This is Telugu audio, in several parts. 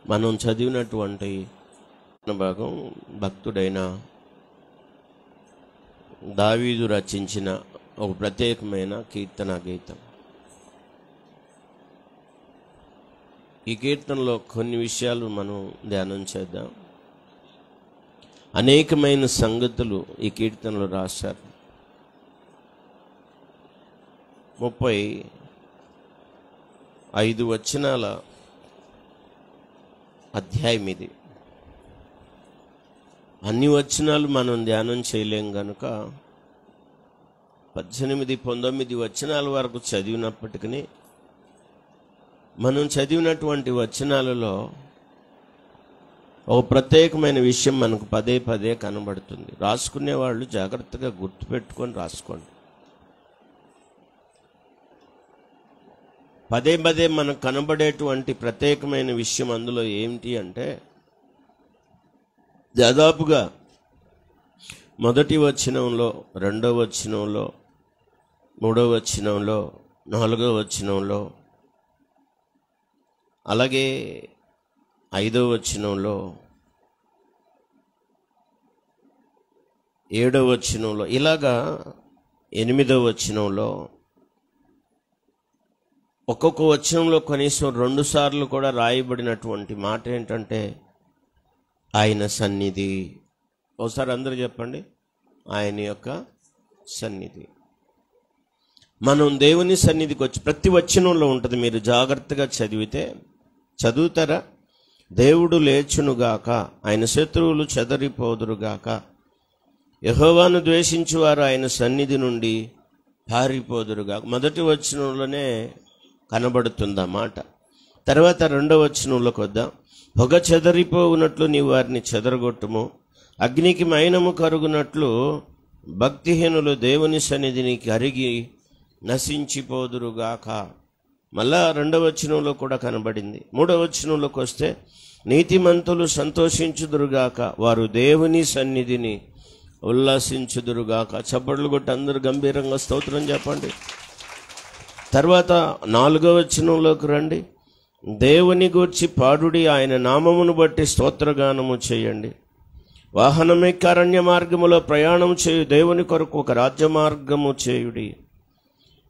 మనం చదివినటువంటి భాగం భక్తుడైన దావీదు రచించిన ఒక ప్రత్యేకమైన కీర్తన గీతం. ఈ కీర్తనలో కొన్ని విషయాలు మనం ధ్యానం చేద్దాం. అనేకమైన సంగతులు ఈ కీర్తనలో రాశారు. 35 వచనాల అధ్యాయం ఇది. అన్ని వచనాలు మనం ధ్యానం చేయలేం కనుక 18, 19 వచనాల వరకు చదివినప్పటికీ మనం చదివినటువంటి వచనాలలో ఒక ప్రత్యేకమైన విషయం మనకు పదే పదే కనబడుతుంది. రాసుకునే వాళ్ళు జాగ్రత్తగా గుర్తుపెట్టుకొని రాసుకోండి. పదే పదే మనకు కనబడేటువంటి ప్రత్యేకమైన విషయం అందులో ఏమిటి అంటే, దాదాపుగా మొదటి వచనంలో, రెండవ వచనంలో, మూడవ వచనంలో, నాలుగవ వచనంలో, అలాగే 5వ వచనంలో, 7వ వచనంలో, ఇలాగా 8వ వచనంలో, ఒక్కొక్క వచనంలో కనీసం 2 సార్లు కూడా రాయబడినటువంటి మాట ఏంటంటే ఆయన సన్నిధి. ఒకసారి అందరూ చెప్పండి, ఆయన యొక్క సన్నిధి. మనం దేవుని సన్నిధికి వచ్చి ప్రతి వచనంలో ఉంటుంది. మీరు జాగ్రత్తగా చదువుతారా? దేవుడు లేచునుగాక, ఆయన శత్రువులు చెదరిపోదురుగాక, యెహోవాను ద్వేషించువారు ఆయన సన్నిధి నుండి పారిపోదురుగాక. మొదటి వచనంలోనే కనబడుతుంది ఆ మాట. తర్వాత 2వ వచనంలోకి వద్దాం. పొగ చెదరిపోవునట్లు నీ వారిని చెదరగొట్టుము, అగ్నికి మైనము కరుగునట్లు భక్తిహీనులు దేవుని సన్నిధిని కరిగి నశించిపోదురుగాక. మళ్ళా 2వ వచనంలో కూడా కనబడింది. 3వ వచనంలోకి వస్తే నీతిమంతులు సంతోషించుదురుగాక, వారు దేవుని సన్నిధిని ఉల్లాసించుదురుగాక. చప్పట్లు కొట్టి అందరూ గంభీరంగా స్తోత్రం చెప్పండి. తర్వాత 4వ వచనంలోకి రండి. దేవుని గూర్చి పాడుడి, ఆయన నామమును బట్టి స్తోత్రగానము చేయండి. వాహనమెక్కి అరణ్య మార్గములో ప్రయాణం చేయు, దేవుని కొరకు ఒక రాజ్య మార్గము చేయుడి.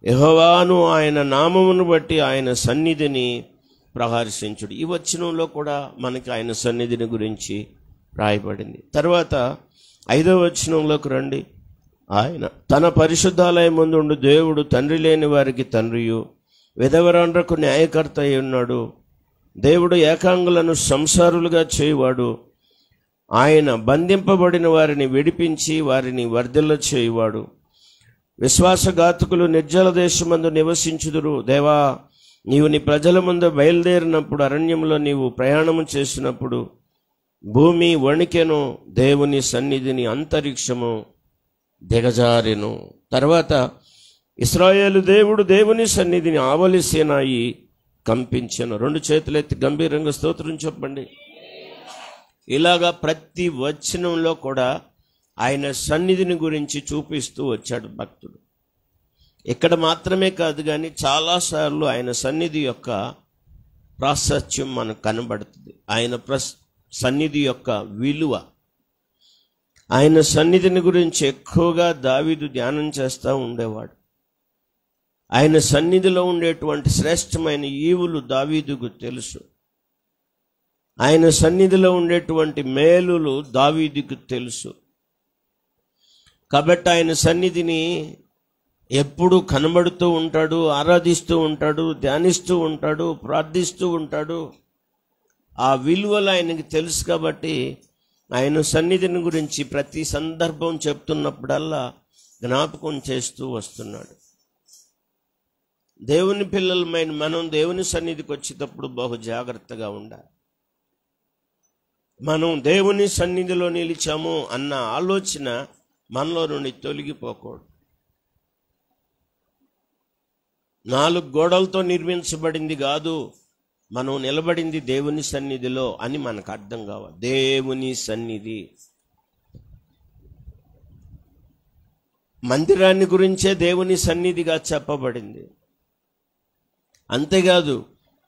యెహోవాను ఆయన నామమును బట్టి ఆయన సన్నిధిని ప్రహర్షించుడి. ఈ వచనంలో కూడా మనకి ఆయన సన్నిధిని గురించి రాయబడింది. తర్వాత 5వ వచనంలోకి రండి. ఆయన తన పరిశుద్ధాలయం ముందు దేవుడు, తండ్రి లేని వారికి తండ్రియు, విధవరాండ్రకు న్యాయకర్త అయి ఉన్నాడు. దేవుడు ఏకాంగులను సంసారులుగా చేయువాడు. ఆయన బంధింపబడిన వారిని విడిపించి వారిని వర్ధిల్ల చేయువాడు. విశ్వాసఘాతకులు నిర్జల దేశమందు నివసించుదురు. దేవా, నీవు నీ ప్రజల ముందు బయలుదేరినప్పుడు, అరణ్యంలో నీవు ప్రయాణము చేసినప్పుడు భూమి వణికెను, దేవుని సన్నిధిని అంతరిక్షము దిగజారెను. తర్వాత ఇశ్రాయేలు దేవుడు దేవుని సన్నిధిని ఆవలిసేనాయి కంపించెను. 2 చేతులెత్తి గంభీరంగా స్తోత్రం చెప్పండి. ఇలాగా ప్రతి వచనంలో కూడా ఆయన సన్నిధిని గురించి చూపిస్తూ వచ్చాడు భక్తుడు. ఇక్కడ మాత్రమే కాదు కానీ చాలాసార్లు ఆయన సన్నిధి యొక్క ప్రాశస్త్యం మనకు కనబడుతుంది. ఆయన సన్నిధి యొక్క విలువ, ఆయన సన్నిధిని గురించి ఎక్కువగా దావీదు ధ్యానం చేస్తూ ఉండేవాడు. ఆయన సన్నిధిలో ఉండేటువంటి శ్రేష్టమైన ఈవులు దావీదుకు తెలుసు. ఆయన సన్నిధిలో ఉండేటువంటి మేలులు దావీదుకు తెలుసు. కాబట్టి ఆయన సన్నిధిని ఎప్పుడు కనబడుతూ ఉంటాడు, ఆరాధిస్తూ ఉంటాడు, ధ్యానిస్తూ ఉంటాడు, ప్రార్థిస్తూ ఉంటాడు. ఆ విలువలు ఆయనకి తెలుసు. కాబట్టి ఆయన సన్నిధిని గురించి ప్రతి సందర్భం చెప్తున్నప్పుడల్లా జ్ఞాపకం చేస్తూ వస్తున్నాడు. దేవుని పిల్లలమైన మనం దేవుని సన్నిధికి వచ్చేటప్పుడు బహు జాగ్రత్తగా ఉండాలి. మనం దేవుని సన్నిధిలో నిలిచాము అన్న ఆలోచన మనలో నుండి తొలగిపోకూడదు. 4 గోడలతో నిర్మించబడింది కాదు, మనం నిలబడింది దేవుని సన్నిధిలో అని మనకు అర్థం కావాలి. దేవుని సన్నిధి మందిరాన్ని గురించే దేవుని సన్నిధిగా చెప్పబడింది. అంతేకాదు,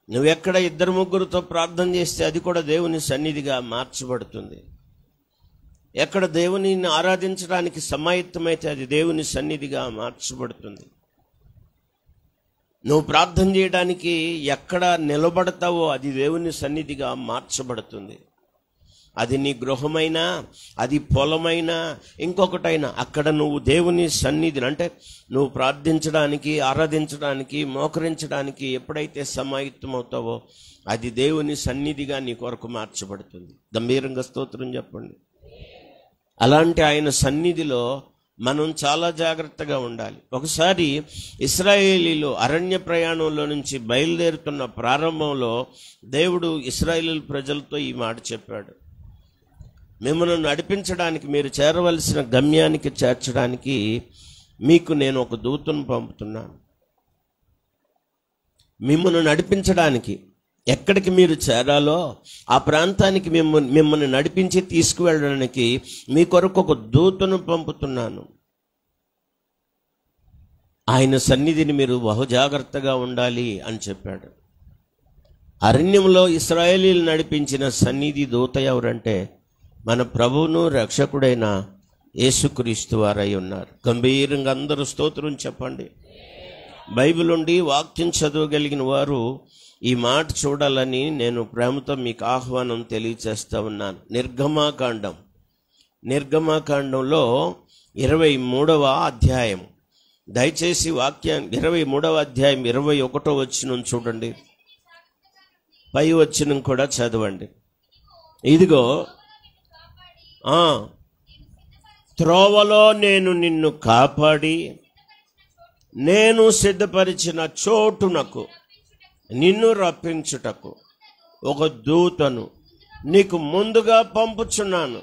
నువ్వెక్కడ 2-3 ప్రార్థన చేస్తే అది కూడా దేవుని సన్నిధిగా మార్చబడుతుంది. ఎక్కడ దేవుని ఆరాధించడానికి సమాయత్తమైతే అది దేవుని సన్నిధిగా మార్చబడుతుంది. నువ్వు ప్రార్థన చేయడానికి ఎక్కడ నిలబడతావో అది దేవుని సన్నిధిగా మార్చబడుతుంది. అది నీ గృహమైనా, అది పొలమైనా, ఇంకొకటైనా, అక్కడ నువ్వు దేవుని సన్నిధిని, అంటే నువ్వు ప్రార్థించడానికి, ఆరాధించడానికి, మోకరించడానికి ఎప్పుడైతే సమాయత్తమవుతావో అది దేవుని సన్నిధిగా నీ కొరకు మార్చబడుతుంది. గంభీరంగా స్తోత్రం చెప్పండి. అలాంటి ఆయన సన్నిధిలో మనం చాలా జాగ్రత్తగా ఉండాలి. ఒకసారి ఇశ్రాయేలీలు అరణ్య ప్రయాణంలో నుంచి బయలుదేరుతున్న ప్రారంభంలో దేవుడు ఇశ్రాయేలు ప్రజలతో ఈ మాట చెప్పాడు. మిమ్మల్ని నడిపించడానికి, మీరు చేరవలసిన గమ్యానికి చేర్చడానికి మీకు నేను ఒక దూతను పంపుతున్నాను. మిమ్మల్ని నడిపించడానికి, ఎక్కడికి మీరు చేరాలో ఆ ప్రాంతానికి మిమ్మల్ని నడిపించి తీసుకువెళ్ళడానికి మీ కొరకు ఒక దూతను పంపుతున్నాను. ఆయన సన్నిధిని మీరు బహుజాగ్రత్తగా ఉండాలి అని చెప్పాడు. అరణ్యంలో ఇశ్రాయేలీలు నడిపించిన సన్నిధి దూత ఎవరంటే మన ప్రభువును రక్షకుడైన యేసుక్రీస్తు వారై ఉన్నారు. గంభీరంగా అందరూ స్తోత్రం చెప్పండి. బైబిల్ నుండి వాక్యం చదవగలిగిన వారు ఈ మాట చూడాలని నేను ప్రేమతో మీకు ఆహ్వానం తెలియచేస్తా ఉన్నాను. నిర్గమాకాండంలో 23వ అధ్యాయం, దయచేసి వాక్యాన్ని 23వ అధ్యాయం 21వ వచనం చూడండి. పై వచనం కూడా చదవండి. ఇదిగో త్రోవలో నేను నిన్ను కాపాడి నేను సిద్ధపరిచిన చోటునకు నిన్ను రప్పించుటకు ఒక దూతను నీకు ముందుగా పంపుచున్నాను.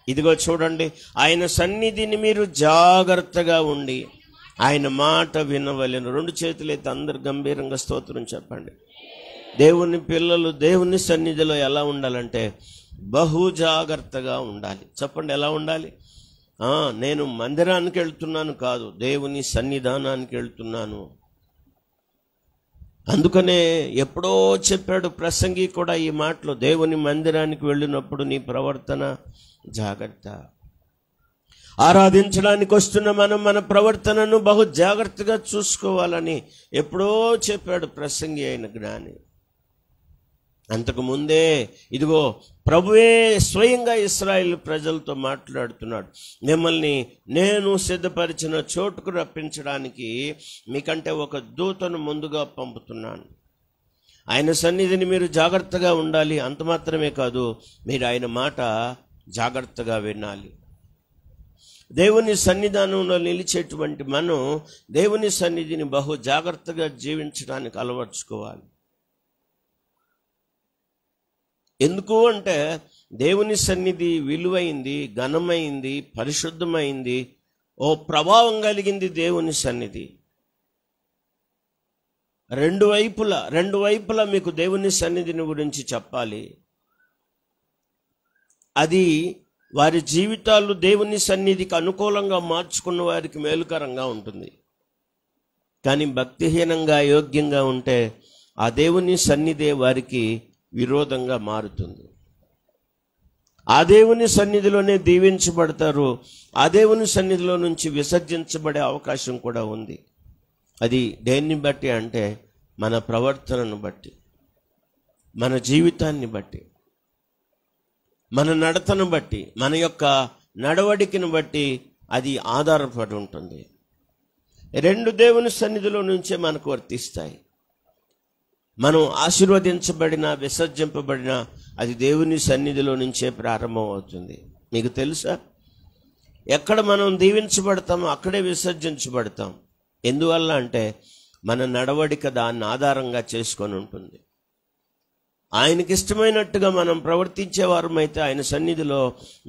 ఇదిగో చూడండి, ఆయన సన్నిధిని మీరు జాగ్రత్తగా ఉండి ఆయన మాట వినవలెను. 2 చేతులైతే అందరు గంభీరంగా స్తోత్రం చెప్పండి. దేవుని పిల్లలు దేవుని సన్నిధిలో ఎలా ఉండాలంటే బహు జాగ్రత్తగా ఉండాలి. చెప్పండి, ఎలా ఉండాలి? నేను మందిరానికి వెళ్తున్నాను కాదు, దేవుని సన్నిధానానికి వెళ్తున్నాను. అందుకనే ఎప్పుడో చెప్పాడు ప్రసంగి కూడా ఈ మాటలో, దేవుని మందిరానికి వెళ్ళినప్పుడు నీ ప్రవర్తన జాగ్రత్త. ఆరాధించడానికి వస్తున్న మనం మన ప్రవర్తనను బహు జాగ్రత్తగా చూసుకోవాలని ఎప్పుడో చెప్పాడు ప్రసంగి అయిన జ్ఞాని. అంతకుముందే ఇదిగో ప్రభువే స్వయంగా ఇశ్రాయేలు ప్రజలతో మాట్లాడుతున్నాడు. మిమ్మల్ని నేను సిద్ధపరిచిన చోటుకు రప్పించడానికి మీకంటే ఒక దూతను ముందుగా పంపుతున్నాను. ఆయన సన్నిధిని మీరు జాగ్రత్తగా ఉండాలి. అంత మాత్రమే కాదు, మీరు ఆయన మాట జాగ్రత్తగా వినాలి. దేవుని సన్నిధానంలో నిలిచేటువంటి మనం దేవుని సన్నిధిని బహు జాగ్రత్తగా జీవించడానికి అలవర్చుకోవాలి. ఎందుకు అంటే దేవుని సన్నిధి విలువైంది, ఘనమైంది, పరిశుద్ధమైంది, ఓ ప్రభావం కలిగింది దేవుని సన్నిధి. రెండు వైపులా మీకు దేవుని సన్నిధిని గురించి చెప్పాలి. అది వారి జీవితాలు దేవుని సన్నిధికి అనుకూలంగా మార్చుకున్న వారికి మేలుకరంగా ఉంటుంది. కానీ భక్తిహీనంగా అయోగ్యంగా ఉంటే ఆ దేవుని సన్నిధే వారికి విరోధంగా మారుతుంది. ఆ దేవుని సన్నిధిలోనే దీవించబడతారు, ఆ దేవుని సన్నిధిలో నుంచి విసర్జించబడే అవకాశం కూడా ఉంది. అది దేన్ని బట్టి అంటే మన ప్రవర్తనను బట్టి, మన జీవితాన్ని బట్టి, మన నడతను బట్టి, మన యొక్క నడవడికను బట్టి అది ఆధారపడి ఉంటుంది. 2 దేవుని సన్నిధిలో నుంచే మనకు వర్తిస్తాయి. మనం ఆశీర్వదించబడినా విసర్జింపబడినా అది దేవుని సన్నిధిలో నుంచే ప్రారంభం అవుతుంది. మీకు తెలుసా, ఎక్కడ మనం దీవించబడతామో అక్కడే విసర్జించబడతాం. ఎందువల్ల అంటే మన నడవడిక దాన్ని ఆధారంగా చేసుకొని ఉంటుంది. ఆయనకి ఇష్టమైనట్టుగా మనం ప్రవర్తించేవారమైతే ఆయన సన్నిధిలో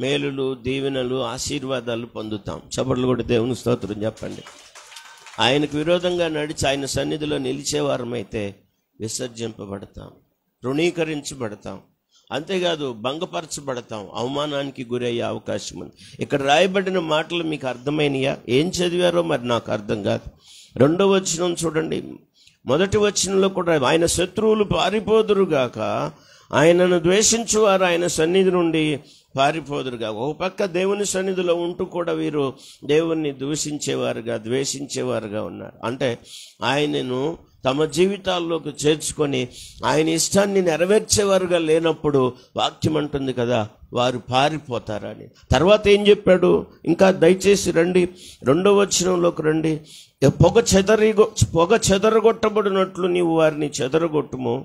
మేలులు, దీవెనలు, ఆశీర్వాదాలు పొందుతాం. చప్పట్లు కూడా దేవుని స్తోత్రం చెప్పండి. ఆయనకు విరోధంగా నడిచి ఆయన సన్నిధిలో నిలిచేవారమైతే విసర్జింపబడతాం, తృణీకరించబడతాం. అంతేకాదు భంగపరచబడతాం, అవమానానికి గురయ్యే అవకాశం ఉంది. ఇక్కడ రాయబడిన మాటలు మీకు అర్థమైనయా? ఏం చదివారో మరి నాకు అర్థం కాదు. 2వ వచనం చూడండి. మొదటి వచనంలో కూడా ఆయన శత్రువులు పారిపోదురుగాక, ఆయనను ద్వేషించువారు ఆయన సన్నిధి నుండి పారిపోదురుగా. ఒక పక్క దేవుని సన్నిధిలో ఉంటూ కూడా వీరు దేవుణ్ణి ద్వేషించేవారుగా ఉన్నారు. అంటే ఆయనను తమ జీవితాల్లోకి చేర్చుకొని ఆయన ఇష్టాన్ని నెరవేర్చేవారుగా లేనప్పుడు వాక్యం అంటుంది కదా, వారు పారిపోతారని. తర్వాత ఏం చెప్పాడు? ఇంకా దయచేసి రండి, 2వ వచనంలోకి రండి. పొగ చెదరగొట్టబడినట్లు నీవు వారిని చెదరగొట్టుము,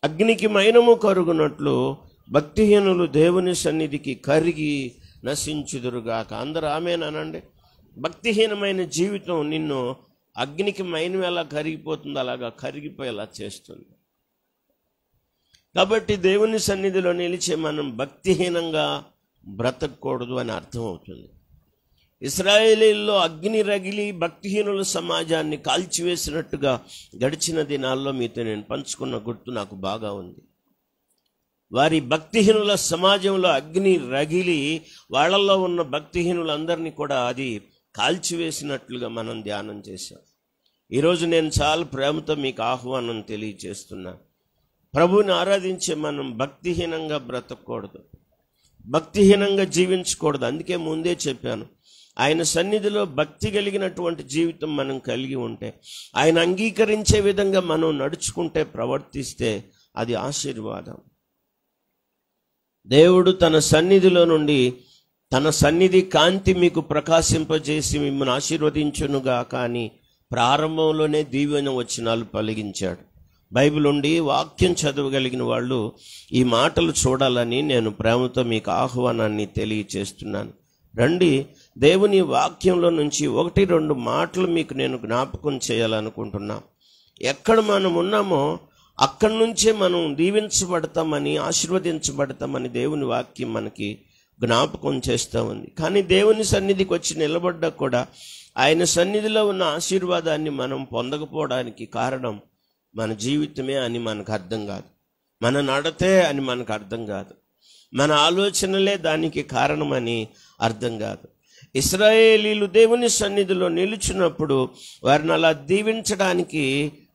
అగ్నికి మైనము కరుగునట్లు భక్తిహీనులు దేవుని సన్నిధికి కరిగి నశించుదురుగాక. అందరూ ఆమేనండి. భక్తిహీనమైన జీవితం నిన్ను అగ్నికి మైనం ఎలా కరిగిపోతుందో అలాగా కరిగిపోయేలా చేస్తుంది. కాబట్టి దేవుని సన్నిధిలో నిలిచే మనం భక్తిహీనంగా బ్రతకూడదు అని అర్థం అవుతుంది. ఇశ్రాయేలీల్లో అగ్ని రగిలి భక్తిహీనుల సమాజాన్ని కాల్చివేసినట్టుగా గడిచిన దినాల్లో మీతో నేను పంచుకున్న గుర్తు నాకు బాగా ఉంది. వారి భక్తిహీనుల సమాజంలో అగ్ని రగిలి వాళ్ళల్లో ఉన్న భక్తిహీనులందరినీ కూడా అది కాల్చివేసినట్లుగా మనం ధ్యానం చేశాం. ఈరోజు నేను చాలా ప్రేమతో మీకు ఆహ్వానం తెలియజేస్తున్నా. ప్రభువుని ఆరాధించే మనం భక్తిహీనంగా బ్రతకూడదు, భక్తిహీనంగా జీవించకూడదు. అందుకే ముందే చెప్పాను, ఆయన సన్నిధిలో భక్తి కలిగినటువంటి జీవితం మనం కలిగి ఉంటే, ఆయన అంగీకరించే విధంగా మనం నడుచుకుంటే, ప్రవర్తిస్తే అది ఆశీర్వాదం. దేవుడు తన సన్నిధిలో నుండి తన సన్నిధి కాంతి మీకు ప్రకాశింపజేసి మిమ్మల్ని ఆశీర్వదించునుగా కానీ ప్రారంభంలోనే దీవెన వచనాలు పలికించాడు. బైబిల్ ఉండి వాక్యం చదవగలిగిన వాళ్ళు ఈ మాటలు చూడాలని నేను ప్రేమతో మీకు ఆహ్వానాన్ని తెలియచేస్తున్నాను. రండి, దేవుని వాక్యంలో నుంచి 1-2 మాటలు మీకు నేను జ్ఞాపకం చేయాలనుకుంటున్నా. ఎక్కడ మనం ఉన్నామో అక్కడి నుంచే మనం దీవించబడతామని, ఆశీర్వదించబడతామని దేవుని వాక్యం మనకి జ్ఞాపకం చేస్తూ ఉంది. కానీ దేవుని సన్నిధికి వచ్చి నిలబడ్డా కూడా ఆయన సన్నిధిలో ఉన్న ఆశీర్వాదాన్ని మనం పొందకపోవడానికి కారణం మన జీవితమే అని మనకు అర్థం కాదు, మన నడతే అని మనకు అర్థం కాదు, మన ఆలోచనలే దానికి కారణమని అర్థం కాదు. ఇశ్రాయేలీలు దేవుని సన్నిధిలో నిలుచున్నప్పుడు వారిని అలా దీవించడానికి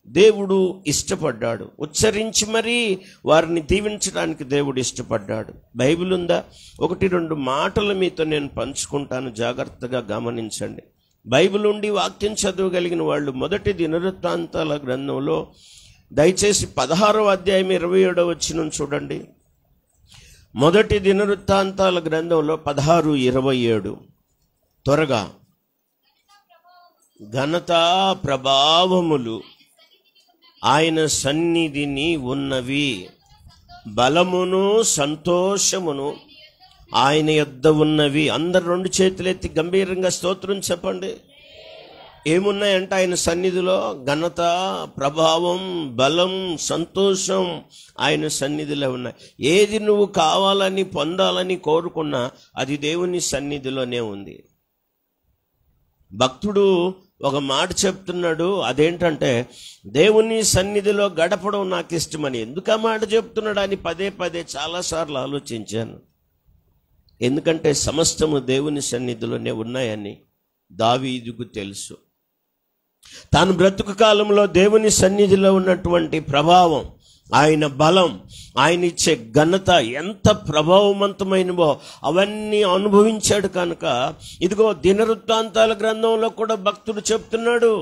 దేవుడు ఇష్టపడ్డాడు. ఉచ్చరించి మరీ వారిని దీవించడానికి దేవుడు ఇష్టపడ్డాడు. బైబిల్ ఉందా? 1-2 మాటలు మీతో నేను పంచుకుంటాను, జాగ్రత్తగా గమనించండి. బైబిల్ ఉండి వాక్యం చదవగలిగిన వాళ్ళు మొదటి దినవృత్తాంతాల గ్రంథంలో దయచేసి 16వ అధ్యాయం 27వ వచనం చూడండి. మొదటి దినవృత్తాంతాల గ్రంథంలో 16:27 త్వరగా. ఘనత ప్రభావములు ఆయన సన్నిధిని ఉన్నవి, బలమును సంతోషమును ఆయన యొద్ద ఉన్నవి. అందరు 2 చేతులెత్తి గంభీరంగా స్తోత్రం చెప్పండి. ఏమున్నాయంటే ఆయన సన్నిధిలో ఘనత, ప్రభావం, బలం, సంతోషం ఆయన సన్నిధిలో ఉన్నాయి. ఏది నువ్వు కావాలని పొందాలని కోరుకున్నా అది దేవుని సన్నిధిలోనే ఉంది. భక్తుడు ఒక మాట చెప్తున్నాడు, అదేంటంటే దేవుని సన్నిధిలో గడపడం నాకు ఇష్టమని. ఎందుకు ఆ మాట చెప్తున్నాడు అని పదే చాలాసార్లు ఆలోచించాను. ఎందుకంటే సమస్తము దేవుని సన్నిధిలోనే ఉన్నాయని దావీదుకు తెలుసు. తాను బ్రతుకు కాలంలో దేవుని సన్నిధిలో ఉన్నటువంటి ప్రభావం, ఆయన బలం, ఆయన ఇచ్చే ఘనత ఎంత ప్రభావవంతమైనవో అవన్నీ అనుభవించాడు కనుక ఇదిగో దినవృత్తాంతాల గ్రంథంలో కూడా భక్తుడు చెప్తున్నాడు,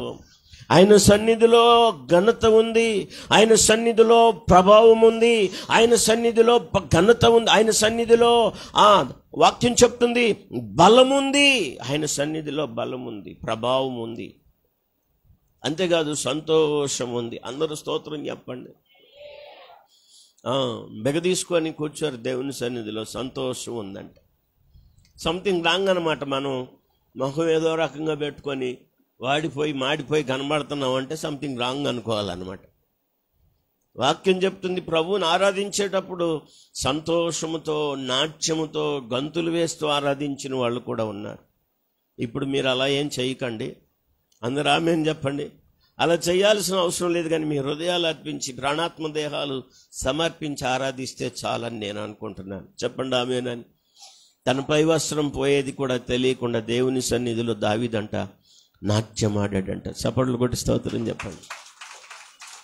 ఆయన సన్నిధిలో ఘనత ఉంది, ఆయన సన్నిధిలో ప్రభావం ఉంది, ఆయన సన్నిధిలో ఘనత ఉంది, ఆయన సన్నిధిలో వాక్యం చెప్తుంది బలం ఉంది, ఆయన సన్నిధిలో బలం ఉంది, ప్రభావం ఉంది, అంతేకాదు సంతోషం ఉంది. అందరూ స్తోత్రం చెప్పండి. బెగదీసుకొని కూర్చోరు దేవుని సన్నిధిలో, సంతోషం ఉందంట. సంథింగ్ రాంగ్ అనమాట. మనం మొహం ఏదో రకంగా పెట్టుకొని వాడిపోయి మాడిపోయి కనబడుతున్నాం అంటే సంథింగ్ రాంగ్ అనుకోవాలన్నమాట. వాక్యం చెప్తుంది ప్రభువుని ఆరాధించేటప్పుడు సంతోషముతో, నాట్యముతో, గంతులు వేస్తూ ఆరాధించిన వాళ్ళు కూడా ఉన్నారు. ఇప్పుడు మీరు అలా ఏం చేయకండి, అందరూ ఆమేన్ చెప్పండి. అలా చేయాల్సిన అవసరం లేదు, కానీ మీ హృదయాలు అర్పించి ప్రాణాత్మ దేహాలు సమర్పించి ఆరాధిస్తే చాలని నేను అనుకుంటున్నాను. చెప్పండి ఆమేనని. తన పై వస్త్రం పోయేది కూడా తెలియకుండా దేవుని సన్నిధిలో దావీదంట నాట్యమాడాడంట. చప్పట్లు కొట్టి స్తోత్రం చెప్పండి.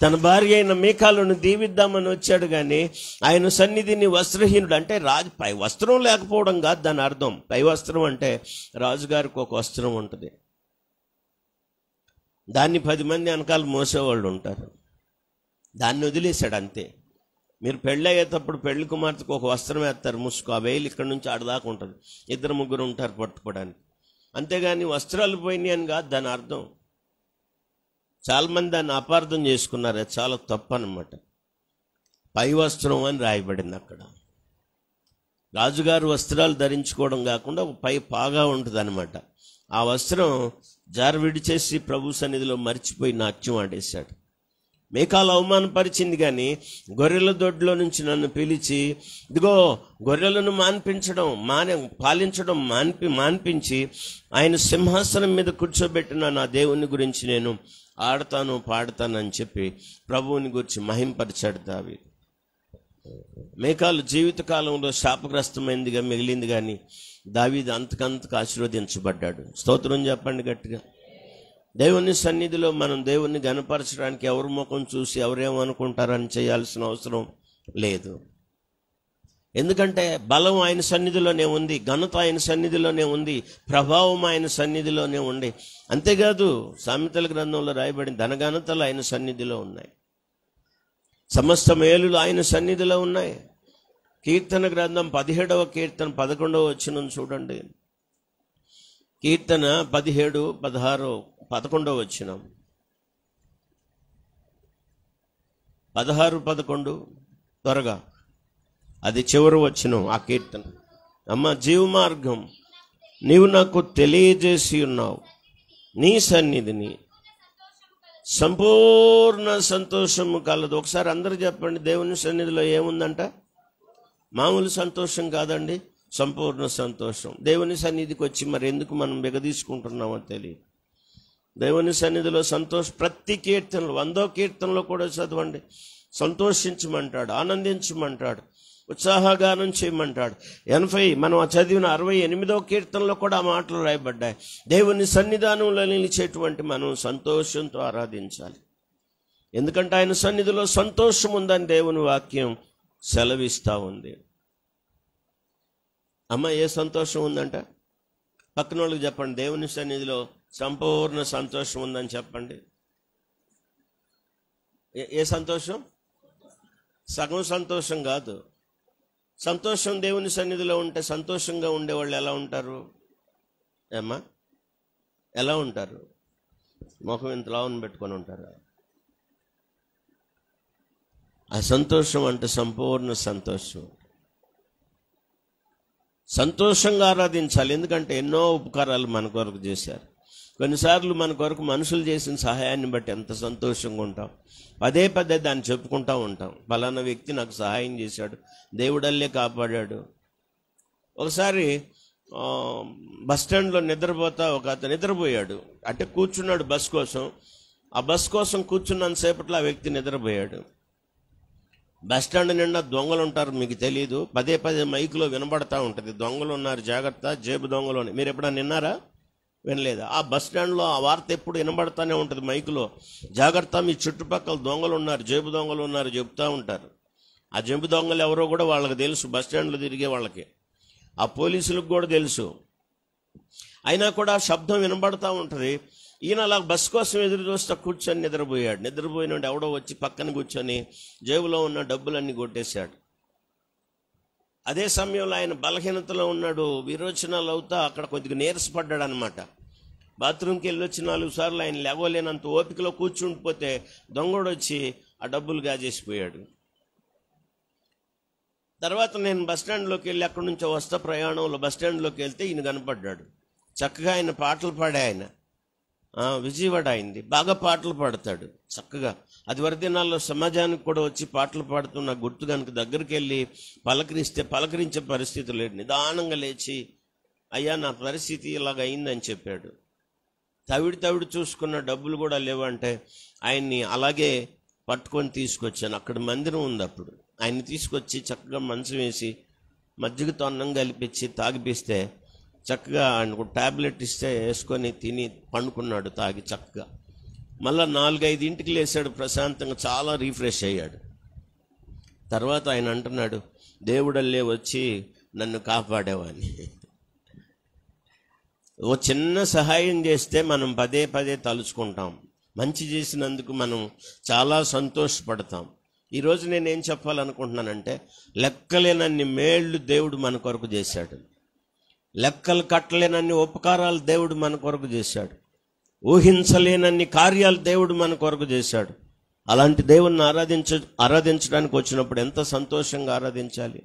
తన భార్య అయిన మీకాలును దీవిద్దామని వచ్చాడు, కానీ ఆయన సన్నిధిని వస్త్రహీనుడు. అంటే రాజు పై వస్త్రం లేకపోవడం కాదు దాని అర్థం. పై వస్త్రం అంటే రాజుగారికి ఒక వస్త్రం ఉంటుంది, దాన్ని 10 మంది వెనకాల మోసేవాళ్ళు ఉంటారు. దాన్ని వదిలేశాడు అంతే. మీరు పెళ్ళి అయ్యేటప్పుడు పెళ్లి కుమార్తెకు ఒక వస్త్రం వేస్తారు, ముసుగు. ఆ వేలు ఇక్కడ నుంచి ఆడదాకా ఉంటుంది, 2-3 ఉంటారు పట్టుకోవడానికి. అంతేగాని వస్త్రాలు పోయినాయి అని కాదు దాని అర్థం. చాలామంది దాన్ని అపార్థం చేసుకున్నారు, అది చాలా తప్పు అన్నమాట. పై వస్త్రం అని రాయబడింది అక్కడ. రాజుగారు వస్త్రాలు ధరించుకోవడం కాకుండా పై పాగా ఉంటుంది అనమాట. ఆ వస్త్రం జార విడిచేసి ప్రభు సన్నిధిలో మర్చిపోయి నాట్యం ఆడేశాడు. మీకాలు అవమానపరిచింది, కానీ గొర్రెల దొడ్లో నుంచి నన్ను పిలిచి, ఇదిగో గొర్రెలను పాలించడం మాన్పించి ఆయన సింహాసనం మీద కూర్చోబెట్టిన నా దేవుని గురించి నేను ఆడతాను పాడతాను అని చెప్పి ప్రభువుని గురించి మహింపరిచాడు దావీదు. మీకాలు జీవితకాలంలో శాపగ్రస్తమైందిగా మిగిలింది, కానీ దావీదు అంతకంతకు ఆశీర్వదించబడ్డాడు. స్తోత్రం చెప్పండి గట్టిగా. దేవుని సన్నిధిలో మనం దేవుణ్ణి గణపరచడానికి ఎవరి ముఖం చూసి ఎవరేమనుకుంటారని చేయాల్సిన అవసరం లేదు. ఎందుకంటే బలం ఆయన సన్నిధిలోనే ఉంది, ఘనత ఆయన సన్నిధిలోనే ఉంది, ప్రభావం ఆయన సన్నిధిలోనే ఉంది. అంతేకాదు సామెతల గ్రంథంలో రాయబడిన ధనఘనతలు ఆయన సన్నిధిలో ఉన్నాయి, సమస్త మేలులు ఆయన సన్నిధిలో ఉన్నాయి. కీర్తన గ్రంథం 17వ కీర్తన 11వ వచనం చూడండి. కీర్తన 17, 16, 11వ వచనం. 16, 11 త్వరగా, అది చివరి వచనం ఆ కీర్తన. అమ్మ, జీవ మార్గం నీవు నాకు తెలియజేసి ఉన్నావు, నీ సన్నిధిని సంపూర్ణ సంతోషము కలదు. ఒకసారి అందరూ చెప్పండి, దేవుని సన్నిధిలో ఏముందంట? మామూలు సంతోషం కాదండి, సంపూర్ణ సంతోషం. దేవుని సన్నిధికి వచ్చి మరి ఎందుకు మనం బిగదీసుకుంటున్నామో తెలియదు. దేవుని సన్నిధిలో ప్రతి కీర్తనలు 100వ కీర్తనలో కూడా చదవండి, సంతోషించమంటాడు, ఆనందించమంటాడు, ఉత్సాహగానం చేయమంటాడు. 80 మనం చదివిన 68వ కీర్తనలో కూడా ఆ మాటలు రాయబడ్డాయి. దేవుని సన్నిధానంలో నిలిచేటువంటి మనం సంతోషంతో ఆరాధించాలి. ఎందుకంటే ఆయన సన్నిధిలో సంతోషం ఉందని దేవుని వాక్యం సెలవిస్తూ ఉంది. అమ్మ, ఏ సంతోషం ఉందంట? పక్కన వాళ్ళకి చెప్పండి, దేవుని సన్నిధిలో సంపూర్ణ సంతోషం ఉందని చెప్పండి. ఏ సంతోషం? సగం సంతోషం కాదు. సంతోషం దేవుని సన్నిధిలో ఉంటే సంతోషంగా ఉండేవాళ్ళు ఎలా ఉంటారు? ఏమ్మా, ఎలా ఉంటారు? ముఖం ఇంత లావును పెట్టుకొని ఉంటారు. ఆ సంతోషం అంటే సంపూర్ణ సంతోషం. సంతోషంగా ఆరాధించాలి. ఎందుకంటే ఎన్నో ఉపకారాలు మన కొరకు చేశారు. కొన్నిసార్లు మన కొరకు మనుషులు చేసిన సహాయాన్ని బట్టి ఎంత సంతోషంగా ఉంటాం. పదే దాన్ని చెప్పుకుంటూ ఉంటాం, పలానా వ్యక్తి నాకు సహాయం చేశాడు, దేవుడల్లే కాపాడాడు. ఒకసారి బస్టాండ్లో నిద్రపోతా ఒక అతను నిద్రపోయాడు. అంటే కూర్చున్నాడు బస్ కోసం. ఆ బస్ కోసం కూర్చున్నంతసేపట్లో ఆ వ్యక్తి నిద్రపోయాడు. బస్టాండ్ నిండా దొంగలు ఉంటారు, మీకు తెలియదు. పదే మైకులో వినబడతా ఉంటుంది, దొంగలు ఉన్నారు జాగ్రత్త, జేబు దొంగలు అని. మీరు ఎప్పుడన్నా విన్నారా? వినలేదా? ఆ బస్ స్టాండ్లో ఆ వార్త ఎప్పుడు వినబడతానే ఉంటుంది మైకులో, జాగ్రత్త మీ చుట్టుపక్కల దొంగలు ఉన్నారు, జేబు దొంగలు ఉన్నారు చెప్తూ ఉంటారు. ఆ జేబు దొంగలు ఎవరో కూడా వాళ్ళకి తెలుసు, బస్ స్టాండ్లో తిరిగే వాళ్ళకి, ఆ పోలీసులకు కూడా తెలుసు. అయినా కూడా శబ్దం వినబడతా ఉంటుంది. ఈయన అలా బస్ కోసం ఎదురు చూస్తా కూర్చొని నిద్రపోయాడు. నిద్రపోయినాడు ఎవడో వచ్చి పక్కన కూర్చొని జేబులో ఉన్న డబ్బులన్నీ కొట్టేశాడు. అదే సమయంలో ఆయన బలహీనతలో ఉన్నాడు, విరోచనాలు అవుతా అక్కడ కొద్దిగా నీరసపడ్డాడు అనమాట. బాత్రూమ్కి వెళ్ళి వచ్చి 4 సార్లు ఆయన లేవలేనంత ఓపికలో కూర్చుండిపోతే దొంగడు వచ్చి ఆ డబ్బులు గాజేసిపోయాడు. తర్వాత నేను బస్టాండ్లోకి వెళ్ళి అక్కడి నుంచి వస్తా ప్రయాణంలో బస్టాండ్లోకి వెళ్తే ఈయన కనపడ్డాడు. చక్కగా ఆయన పాటలు పాడే ఆయన విజయవాడ అయింది, బాగా పాటలు పాడతాడు చక్కగా. అది వరకు దినాల్లో సమాజానికి కూడా వచ్చి పాటలు పాడుతున్న గుర్తు కనుక దగ్గరికి వెళ్ళి పలకరించే పరిస్థితి లేదు. నిదానంగా లేచి, అయ్యా నా పరిస్థితి ఇలాగ అయిందని చెప్పాడు. తవిడి చూసుకున్న డబ్బులు కూడా లేవంటే ఆయన్ని అలాగే పట్టుకొని తీసుకొచ్చాను. అక్కడ మందిరం ఉంది, అప్పుడు ఆయన్ని తీసుకొచ్చి చక్కగా మంచం వేసి మజ్జిగతో అన్నం కలిపించి తాగిపిస్తే చక్కగా ఆయనకు ట్యాబ్లెట్ ఇస్తే వేసుకొని తిని పండుకున్నాడు తాగి చక్కగా. మళ్ళా 4-5 లేచాడు, ప్రశాంతంగా చాలా రీఫ్రెష్ అయ్యాడు. తర్వాత ఆయన అంటున్నాడు, దేవుడల్లే వచ్చి నన్ను కాపాడేవాని. ఓ చిన్న సహాయం చేస్తే మనం పదే పదే తలుచుకుంటాం, మంచి చేసినందుకు మనం చాలా సంతోషపడతాం. ఈరోజు నేనేం చెప్పాలనుకుంటున్నానంటే, లెక్కలేనన్ని మేళ్ళు దేవుడు మన కొరకు చేశాడు, లెక్కలు కట్టలేనన్ని ఉపకారాలు దేవుడు మన కొరకు చేశాడు, ఊహించలేనన్ని కార్యాలు దేవుడు మన కొరకు చేశాడు. అలాంటి దేవుణ్ణి ఆరాధించడానికి వచ్చినప్పుడు ఎంత సంతోషంగా ఆరాధించాలి.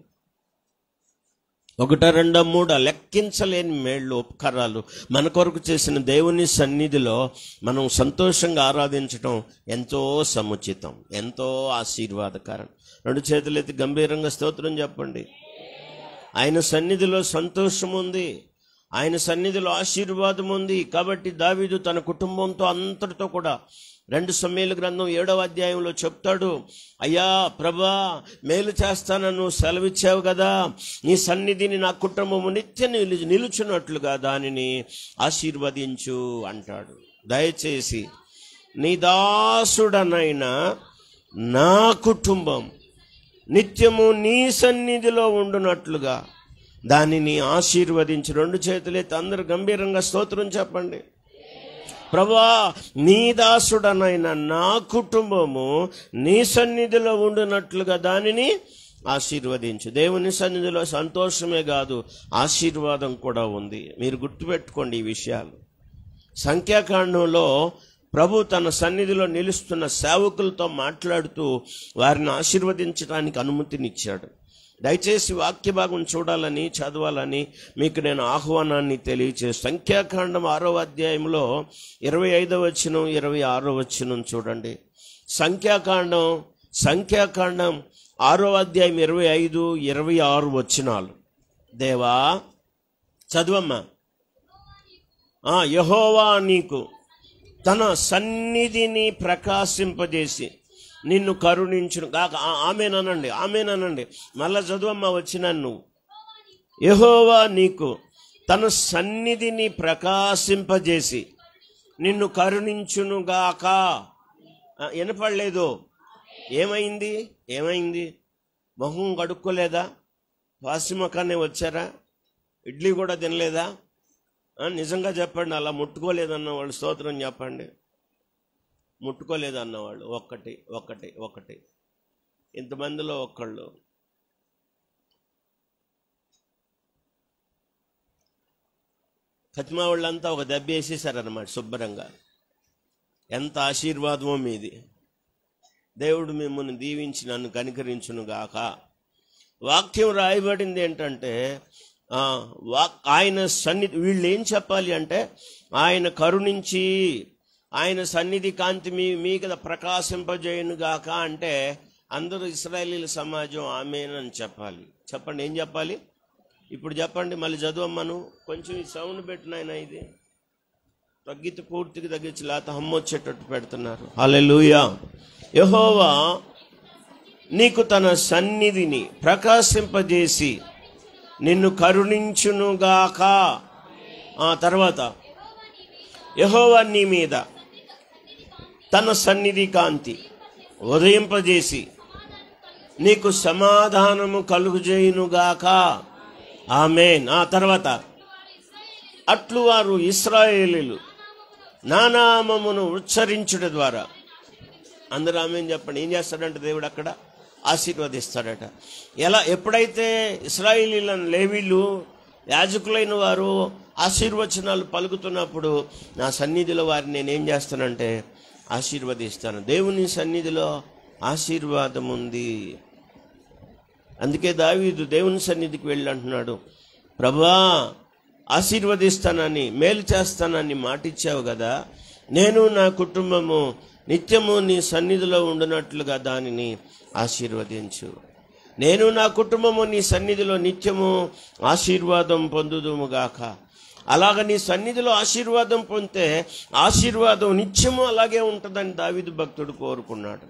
1, 2, 3 లెక్కించలేని మేళ్ళు ఉపకారాలు మన కొరకు చేసిన దేవుని సన్నిధిలో మనం సంతోషంగా ఆరాధించడం ఎంతో సముచితం, ఎంతో ఆశీర్వాదకరం. 2 చేతులెత్తి గంభీరంగా స్తోత్రం చెప్పండి. ఆయన సన్నిధిలో సంతోషం ఉంది, ఆయన సన్నిధిలో ఆశీర్వాదం ఉంది. కాబట్టి దావీదు తన కుటుంబంతో అంతటితో కూడా 2 సమూయేలు గ్రంథం 7వ అధ్యాయంలో చెప్తాడు, అయ్యా ప్రభా, మేలు చేస్తానని సెలవిచ్చావు కదా, నీ సన్నిధిని నా కుటుంబము నిత్యం నిలుచున్నట్లుగా దానిని ఆశీర్వదించు అంటాడు. దయచేసి నీ దాసుడనైన నా కుటుంబం నిత్యము నీ సన్నిధిలో ఉండునట్లుగా దానిని ఆశీర్వదించు. 2 చేతులెత్తి అందరూ గంభీరంగా స్తోత్రం చెప్పండి. ప్రభా, నీ దాసుడనైన నా కుటుంబము నీ సన్నిధిలో ఉండునట్లుగా దానిని ఆశీర్వదించు. దేవుని సన్నిధిలో సంతోషమే కాదు, ఆశీర్వాదం కూడా ఉంది. మీరు గుర్తుపెట్టుకోండి ఈ విషయాలు. సంఖ్యాకాండంలో ప్రభు తన సన్నిధిలో నిలుస్తున్న సేవకులతో మాట్లాడుతూ వారిని ఆశీర్వదించడానికి అనుమతినిచ్చాడు. దయచేసి వాక్య భాగం చూడాలని, చదవాలని మీకు నేను ఆహ్వానాన్ని తెలియచేస్తాను. సంఖ్యాకాండం 6వ అధ్యాయంలో 25వ వచనం, 26వ వచనం చూడండి. సంఖ్యాకాండం 6వ అధ్యాయం 25, 26 వచనాలు. దేవా, చదువమ్మా. యెహోవా నీకు తన సన్నిధిని ప్రకాశింపజేసి నిన్ను కరుణించును గాక. ఆమేనండి, ఆమేనండి. మళ్ళా చదువమ్మా వచ్చినాను. నువ్వు యెహోవా నీకు తన సన్నిధిని ప్రకాశింపజేసి నిన్ను కరుణించును గాక. వినపడలేదు. ఏమైంది? మొహం కడుక్కోలేదా? వాసిమకానే వచ్చారా? ఇడ్లీ కూడా తినలేదా? నిజంగా చెప్పండి. అలా ముట్టుకోలేదన్న వాళ్ళు స్తోత్రం చెప్పండి. ముట్టుకోలేదన్నవాళ్ళు ఒకటి ఇంతమందిలో ఒక్కళ్ళు. ఫతిమా వాళ్ళంతా ఒక దెబ్బ వేసేసారన్నమాట శుభ్రంగా. ఎంత ఆశీర్వాదమో మీది. దేవుడు మిమ్మల్ని దీవించి నన్ను కనికరించును గాక. వాక్యం రాయబడింది ఏంటంటే, ఆయన సన్నిధి, వీళ్ళు ఏం చెప్పాలి అంటే, ఆయన కరుణించి ఆయన సన్నిధి కాంతి మీ కదా ప్రకాశింపజేయును గాక అంటే అందరూ ఇశ్రాయేలీల సమాజం ఆమేన్ అని చెప్పాలి. చెప్పండి, ఏం చెప్పాలి? ఇప్పుడు చెప్పండి, మళ్ళీ చదువమ్మను. కొంచెం ఈ సౌండ్ పెట్టినాయన, ఇది తగ్గితే పూర్తిగా తగ్గించి, లేకపోతే హమ్మొచ్చేటట్టు పెడుతున్నారు. హల్లెలూయా. యెహోవా నీకు తన సన్నిధిని ప్రకాశింపజేసి నిన్ను కరుణించునుగాక. తర్వాత యెహోవా నీ మీద తన సన్నిధి కాంతి ఉదయింపజేసి నీకు సమాధానము కలుగుజేయునుగాక. ఆమేన్. తర్వాత అట్లు వారు ఇశ్రాయేలీయులు నా నామమును ఉచ్చరించుట ద్వారా, అందరూ ఆమేన్ చెప్పండి. ఏం చేస్తాడంటే దేవుడు అక్కడ ఆశీర్వదిస్తాడట. ఎప్పుడైతే ఇశ్రాయేలీయులను, లేవీయులు, యాజకులైన వారు ఆశీర్వచనాలు పలుకుతున్నప్పుడు నా సన్నిధిలో వారిని నేనేం చేస్తానంటే ఆశీర్వదిస్తాను. దేవుని సన్నిధిలో ఆశీర్వాదం ఉంది. అందుకే దావీదు దేవుని సన్నిధికి వెళ్ళి అంటున్నాడు, ప్రభువా ఆశీర్వదిస్తానని, మేలు చేస్తానని మాటిచ్చావు కదా, నేను నా కుటుంబము నిత్యము నీ సన్నిధిలో ఉండునట్లుగా దానిని ఆశీర్వదించు. నేను నా కుటుంబము నీ సన్నిధిలో నిత్యము ఆశీర్వాదం పొందుదుముగాక. అలాగ నీ సన్నిధిలో ఆశీర్వాదం పొందితే ఆశీర్వాదం నిత్యము అలాగే ఉంటుందని దావీదు భక్తుడు కోరుకున్నాడు.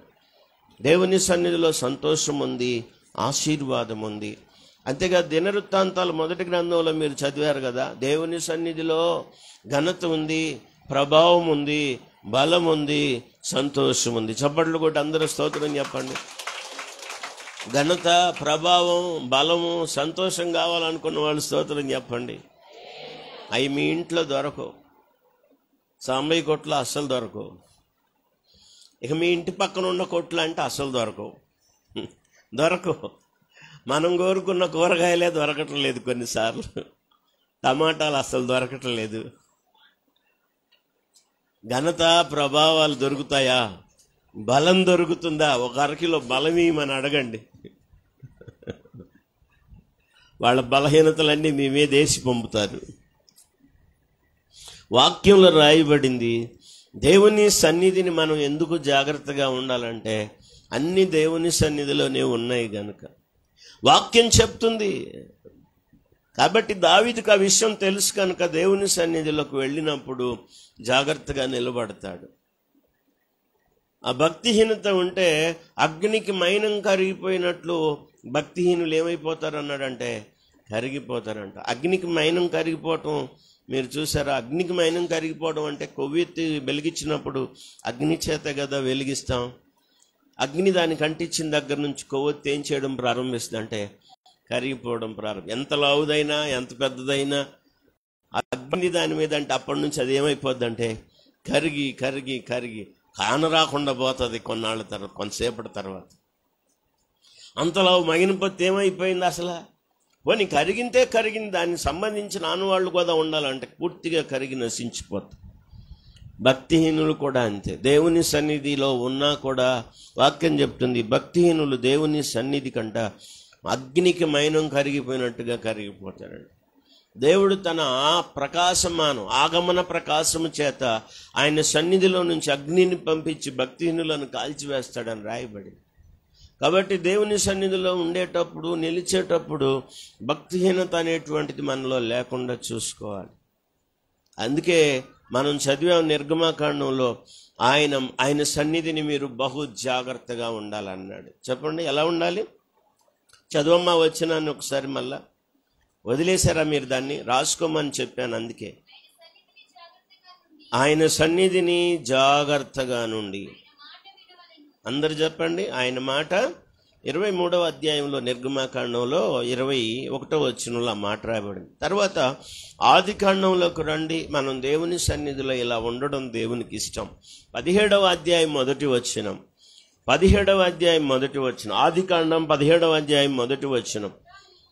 దేవుని సన్నిధిలో సంతోషం ఉంది, ఆశీర్వాదం ఉంది. అంతేగా దినవృత్తాంతాలు 1వ గ్రంథంలో మీరు చదివారు కదా, దేవుని సన్నిధిలో ఘనత ఉంది, ప్రభావం ఉంది, బలం ఉంది, సంతోషం ఉంది. చప్పట్లు కొట్టి అందరూ స్తోత్రం చెప్పండి. ఘనత, ప్రభావం, బలము, సంతోషం కావాలనుకున్న వాళ్ళు స్తోత్రం చెప్పండి. అవి మీ ఇంట్లో దొరకవు, సాంబయ్య కొట్లో అస్సలు దొరకవు. ఇక మీ ఇంటి పక్కన ఉన్న కొట్లు అంటే అస్సలు దొరకవు. మనం కోరుకున్న కూరగాయలే దొరకటం లేదు, కొన్నిసార్లు టమాటాలు అస్సలు దొరకటం లేదు. ఘనత, ప్రభావాలు దొరుకుతాయా? బలం దొరుకుతుందా? ఒక అరకిలో బలం ఇవ్వమని అడగండి. వాళ్ళ బలహీనతలన్నీ మీ మీద వేసి పంపుతారు. వాక్యంలో రాయబడింది, దేవుని సన్నిధిని మనం ఎందుకు జాగ్రత్తగా ఉండాలంటే అన్ని దేవుని సన్నిధిలోనే ఉన్నాయి గనుక. వాక్యం చెప్తుంది కాబట్టి దావీదుకు ఆ విషయం తెలుసు కనుక దేవుని సన్నిధిలోకి వెళ్ళినప్పుడు జాగ్రత్తగా నిలబడతాడు. ఆ భక్తిహీనత ఉంటే అగ్నికి మైనం కరిగిపోయినట్లు భక్తిహీనులు ఏమైపోతారు అన్నాడంటే కరిగిపోతారంట. అగ్నికి మైనం కరిగిపోవటం మీరు చూసారా? అగ్నికి మైనం కరిగిపోవడం అంటే కొవ్వెత్తి వెలిగించినప్పుడు అగ్ని చేత కదా వెలిగిస్తాం. అగ్ని దానికి అంటించిన దగ్గర నుంచి కొవ్వొత్తి ఏం చేయడం ప్రారంభిస్తుంది అంటే కరిగిపోవడం ప్రారంభం. ఎంత లావుదైనా ఎంత పెద్దదైనా అగ్ని దాని మీద అంటే అప్పటి నుంచి అది ఏమైపోద్ది అంటే కరిగి కరిగి కరిగి కానరాకుండా పోతుంది కొన్నాళ్ళ తర్వాత, కొంతసేపటి తర్వాత. అంతలా మగినపోతే ఏమైపోయింది అసలు? పోనీ కరిగిందే కరిగింది, దానికి సంబంధించిన ఆనవాళ్ళు కూడా ఉండాలంటే పూర్తిగా కరిగి నశించిపోతుంది. భక్తిహీనులు కూడా అంతే. దేవుని సన్నిధిలో ఉన్నా కూడా వాక్యం చెప్తుంది, భక్తిహీనులు దేవుని సన్నిధి కంట అగ్నికి మైనం కరిగిపోయినట్టుగా కరిగిపోతారండి. దేవుడు తన ప్రకాశమాను ఆగమన ప్రకాశము చేత ఆయన సన్నిధిలో నుంచి అగ్నిని పంపించి భక్తిహీనులను కాల్చివేస్తాడని రాయబడి. కాబట్టి దేవుని సన్నిధిలో ఉండేటప్పుడు, నిలిచేటప్పుడు భక్తిహీనత అనేటువంటిది మనలో లేకుండా చూసుకోవాలి. అందుకే మనం చదివాం నిర్గమాకాండంలో, ఆయన సన్నిధిని మీరు బహు జాగ్రత్తగా ఉండాలన్నాడు. చెప్పండి, ఎలా ఉండాలి? చదవమ్మా వచ్చినాన్ని ఒకసారి. మళ్ళా వదిలేశారా మీరు? దాన్ని రాసుకోమని చెప్పాను. అందుకే ఆయన సన్నిధిని జాగ్రత్తగా నుండి. అందరు చెప్పండి, ఆయన మాట. 23వ అధ్యాయంలో నిర్గమాకాండంలో 21వ వచనంలో ఆ మాట రాయబడింది. తర్వాత ఆది కాండంలోకి రండి. మనం దేవుని సన్నిధిలో ఇలా ఉండడం దేవునికి ఇష్టం. 17వ అధ్యాయం మొదటి వచనం. 17వ అధ్యాయం మొదటి వచనం. ఆది కాండం 17వ అధ్యాయం మొదటి వచనం.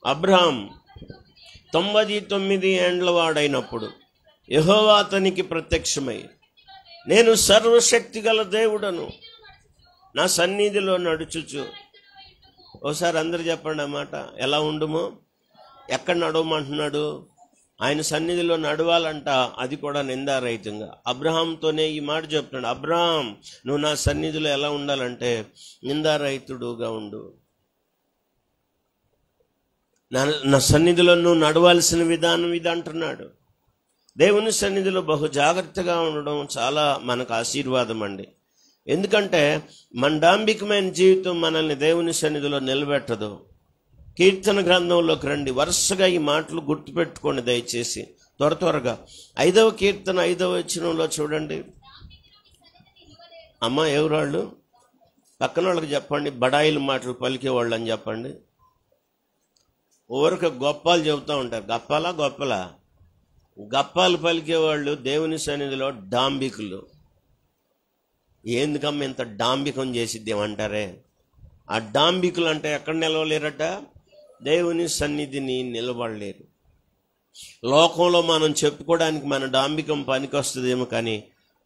అబ్రహాం 99 ఏండ్ల వాడైనప్పుడు యెహోవా అతనికి ప్రత్యక్షమై, నేను సర్వశక్తి గల దేవుడను, నా సన్నిధిలో నడుచుచు. ఓసారి అందరు చెప్పండి అన్నమాట. ఎలా ఉండుమో, ఎక్కడ నడవమంటున్నాడు? ఆయన సన్నిధిలో నడవాలంట, అది కూడా నిందారహితంగా. అబ్రహాంతోనే ఈ మాట చెప్తున్నాడు, అబ్రహాం నువ్వు నా సన్నిధిలో ఎలా ఉండాలంటే నిందారహితుడుగా ఉండు. నా సన్నిధిలో నువ్వు నడవాల్సిన విధానం ఇది అంటున్నాడు. దేవుని సన్నిధిలో బహు జాగ్రత్తగా ఉండడం చాలా మనకు ఆశీర్వాదం అండి. ఎందుకంటే మన డాంబికమైన జీవితం మనల్ని దేవుని సన్నిధిలో నిలబెట్టదు. కీర్తన గ్రంథంలోకి రండి, వరుసగా ఈ మాటలు గుర్తుపెట్టుకోండి దయచేసి త్వరగా. 5వ కీర్తన 5వ వచనంలో చూడండి. అమ్మ ఎవరాళ్ళు? పక్కన వాళ్ళకి చెప్పండి, బడాయిల మాటలు పలికేవాళ్ళు అని చెప్పండి. ఊరికి గొప్పాలు చెబుతూ ఉంటారు. గప్పాలు పలికేవాళ్ళు దేవుని సన్నిధిలో డాంబికులు. ఎందుకమ్మ ఇంత డాంబికం చేసిద్దేమంటారే? ఆ డాంబికులు అంటే ఎక్కడ నిలవలేరట? దేవుని సన్నిధిని నిలబడలేరు. లోకంలో మనం చెప్పుకోవడానికి మన డాంబికం పనికి వస్తుందేమో, కానీ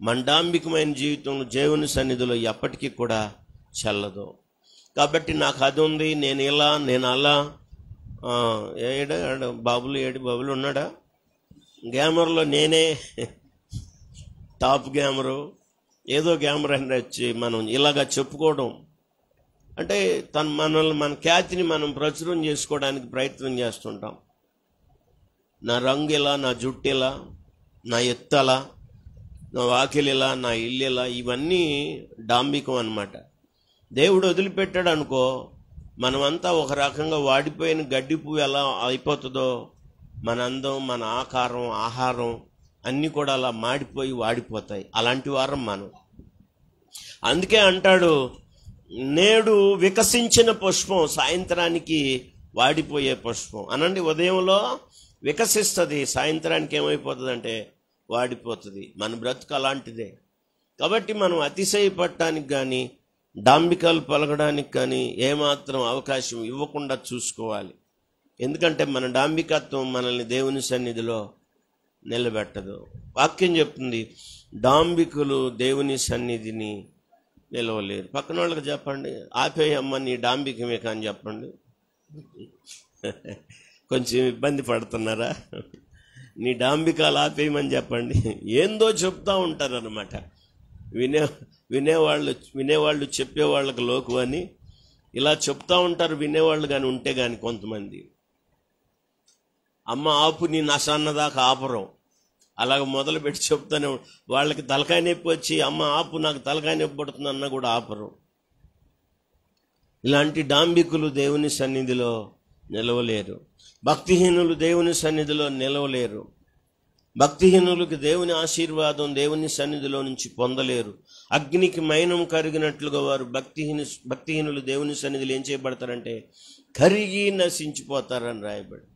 మన డాంబికమైన జీవితంలో దేవుని సన్నిధిలో ఎప్పటికీ కూడా చెల్లదు. కాబట్టి నాకు అది ఉంది, నేను ఇలా, నేను అలా. బాబులు ఉన్నాడా? గ్యామర్లో నేనే టాప్ గ్యామరు, ఏదో గ్యామర్ అని వచ్చి మనం ఇలాగా చెప్పుకోవడం అంటే మన ఖ్యాతిని మనం ప్రచురం చేసుకోవడానికి ప్రయత్నం చేస్తుంటాం. నా రంగు ఇలా, నా జుట్టు ఇలా, నా ఎత్తలా, నా వాకిలిలా, నా ఇల్లులా, ఇవన్నీ డాంబికం అన్నమాట. దేవుడు వదిలిపెట్టాడు అనుకో, మనమంతా ఒక రకంగా వాడిపోయిన గడ్డి పువ్వు ఎలా అయిపోతుందో మన అందం, మన ఆకారం, ఆహారం అన్నీ కూడా అలా మాడిపోయి వాడిపోతాయి. అలాంటి వారం మనం. అందుకే అంటాడు, నేడు వికసించిన పుష్పం సాయంత్రానికి వాడిపోయే పుష్పం. అనండి, ఉదయంలో వికసిస్తుంది, సాయంత్రానికి ఏమైపోతుంది అంటే వాడిపోతుంది. మన బ్రతుకు అలాంటిదే. కాబట్టి మనం అతిశయపడటానికి కానీ డాంబికాలు పలకడానికి కానీ ఏమాత్రం అవకాశం ఇవ్వకుండా చూసుకోవాలి. ఎందుకంటే మన డాంబికత్వం మనల్ని దేవుని సన్నిధిలో నిలబెట్టదు. వాక్యం చెప్తుంది, డాంబికులు దేవుని సన్నిధిని నిలవలేరు. పక్కన వాళ్ళకి చెప్పండి, ఆపేయమ్మ నీ డాంబికమే కానీ చెప్పండి. కొంచెం ఇబ్బంది పడుతున్నారా? నీ డాంబికాలు ఆపేయమని చెప్పండి. ఏందో చెప్తూ ఉంటారు అన్నమాట. వినేవాళ్ళు చెప్పేవాళ్ళకి లోకు అని ఇలా చెప్తూ ఉంటారు వినేవాళ్ళు. కానీ ఉంటే కానీ కొంతమంది, అమ్మ ఆపు నీ నసాన్నదాకా ఆపరం, అలాగ మొదలుపెట్టి చెప్తానే వాళ్ళకి తలకాయ నొప్పి వచ్చి అమ్మ ఆపు నాకు తలకాయ నొప్పి పడుతుంది అన్న కూడా ఆపరు. ఇలాంటి డాంబికులు దేవుని సన్నిధిలో నిలవలేరు. భక్తిహీనులు దేవుని సన్నిధిలో నిలవలేరు. భక్తిహీనులకు దేవుని ఆశీర్వాదం దేవుని సన్నిధిలో నుంచి పొందలేరు. అగ్నికి మైనం కరిగినట్లుగా వారు భక్తిహీనులు దేవుని సన్నిధిలో ఏం చేయబడతారంటే కరిగి నశించిపోతారని రాయబడి.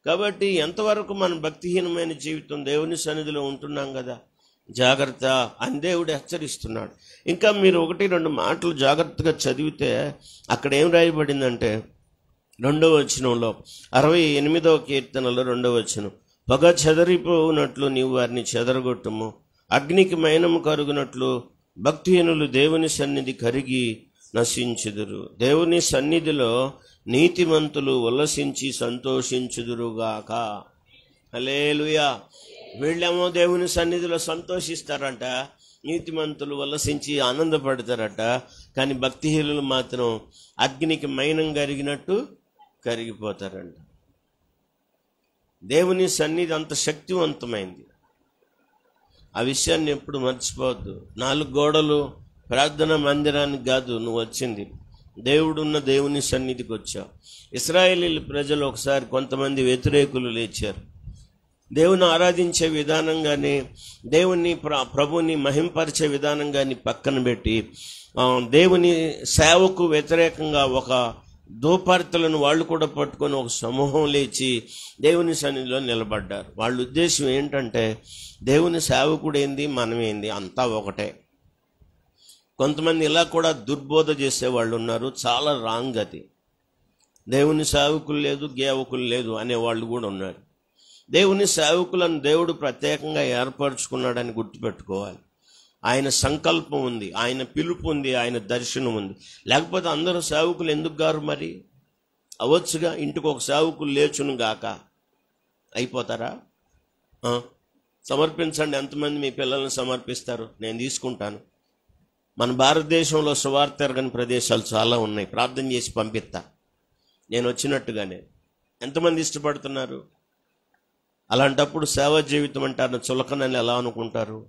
కాబట్టి ఎంతవరకు మన భక్తిహీనమైన జీవితం దేవుని సన్నిధిలో ఉంటున్నాం కదా, జాగ్రత్త అని దేవుడు హెచ్చరిస్తున్నాడు. ఇంకా మీరు 1-2 మాటలు జాగ్రత్తగా చదివితే అక్కడ ఏం రాయబడిందంటే 2వ వచనంలో 68వ కీర్తనలో 2వ వచనం, పొగ చెదరిపోవునట్లు నీవు వారిని చెదరగొట్టుము, అగ్నికి మైనము కరుగునట్లు భక్తిహీనులు దేవుని సన్నిధి కరిగి నశించుదురు. దేవుని సన్నిధిలో నీతిమంతులు ఉల్లసించి సంతోషించుదురుగాక. హల్లెలూయా. వీళ్ళేమో దేవుని సన్నిధిలో సంతోషిస్తారంట, నీతిమంతులు ఉల్లసించి ఆనందపడతారట. కానీ భక్తిహీనులు మాత్రం అగ్నికి మైనం కరిగినట్టు కరిగిపోతారంట. దేవుని సన్నిధి అంత శక్తివంతమైంది. ఆ విషయాన్ని ఎప్పుడు మర్చిపోవద్దు. 4 గోడలు ప్రార్థనా మందిరానికి కాదు నువ్వు వచ్చింది, దేవుడున్న దేవుని సన్నిధికి వచ్చావు. ఇశ్రాయేలీల ప్రజలు ఒకసారి కొంతమంది వ్యతిరేకులు లేచారు. దేవుని ఆరాధించే విధానంగానే దేవుని ప్రభుని మహింపరిచే విధానంగాని పక్కన పెట్టి దేవుని సేవకు వ్యతిరేకంగా ఒక దోపార్తలను వాళ్ళు కూడా పట్టుకొని ఒక సమూహం లేచి దేవుని సన్నిధిలో నిలబడ్డారు. వాళ్ళ ఉద్దేశం ఏంటంటే దేవుని సేవకుడు ఏంది మనమేంది అంతా ఒకటే. కొంతమంది ఇలా కూడా దుర్బోధ చేసే వాళ్ళు ఉన్నారు. చాలా రాంగ్ అది. దేవుని సేవకులు లేదు గేవకులు లేదు అనేవాళ్ళు కూడా ఉన్నారు. దేవుని సేవకులను దేవుడు ప్రత్యేకంగా ఏర్పరచుకున్నాడని గుర్తుపెట్టుకోవాలి. ఆయన సంకల్పం ఉంది, ఆయన పిలుపు ఉంది, ఆయన దర్శనం ఉంది. లేకపోతే అందరూ సేవకులు ఎందుకు గారు? మరి అవ్వచ్చుగా, ఇంటికి ఒక సేవకులు లేచును గాక. అయిపోతారా? సమర్పించండి. ఎంతమంది మీ పిల్లల్ని సమర్పిస్తారు? నేను తీసుకుంటాను. మన భారతదేశంలో సువార్త ఎరగని ప్రదేశాలు చాలా ఉన్నాయి. ప్రార్థన చేసి పంపిస్తా నేను వచ్చినట్టుగానే. ఎంతమంది ఇష్టపడుతున్నారు? అలాంటప్పుడు సేవా జీవితం అంటారు చులకనని ఎలా అనుకుంటారు?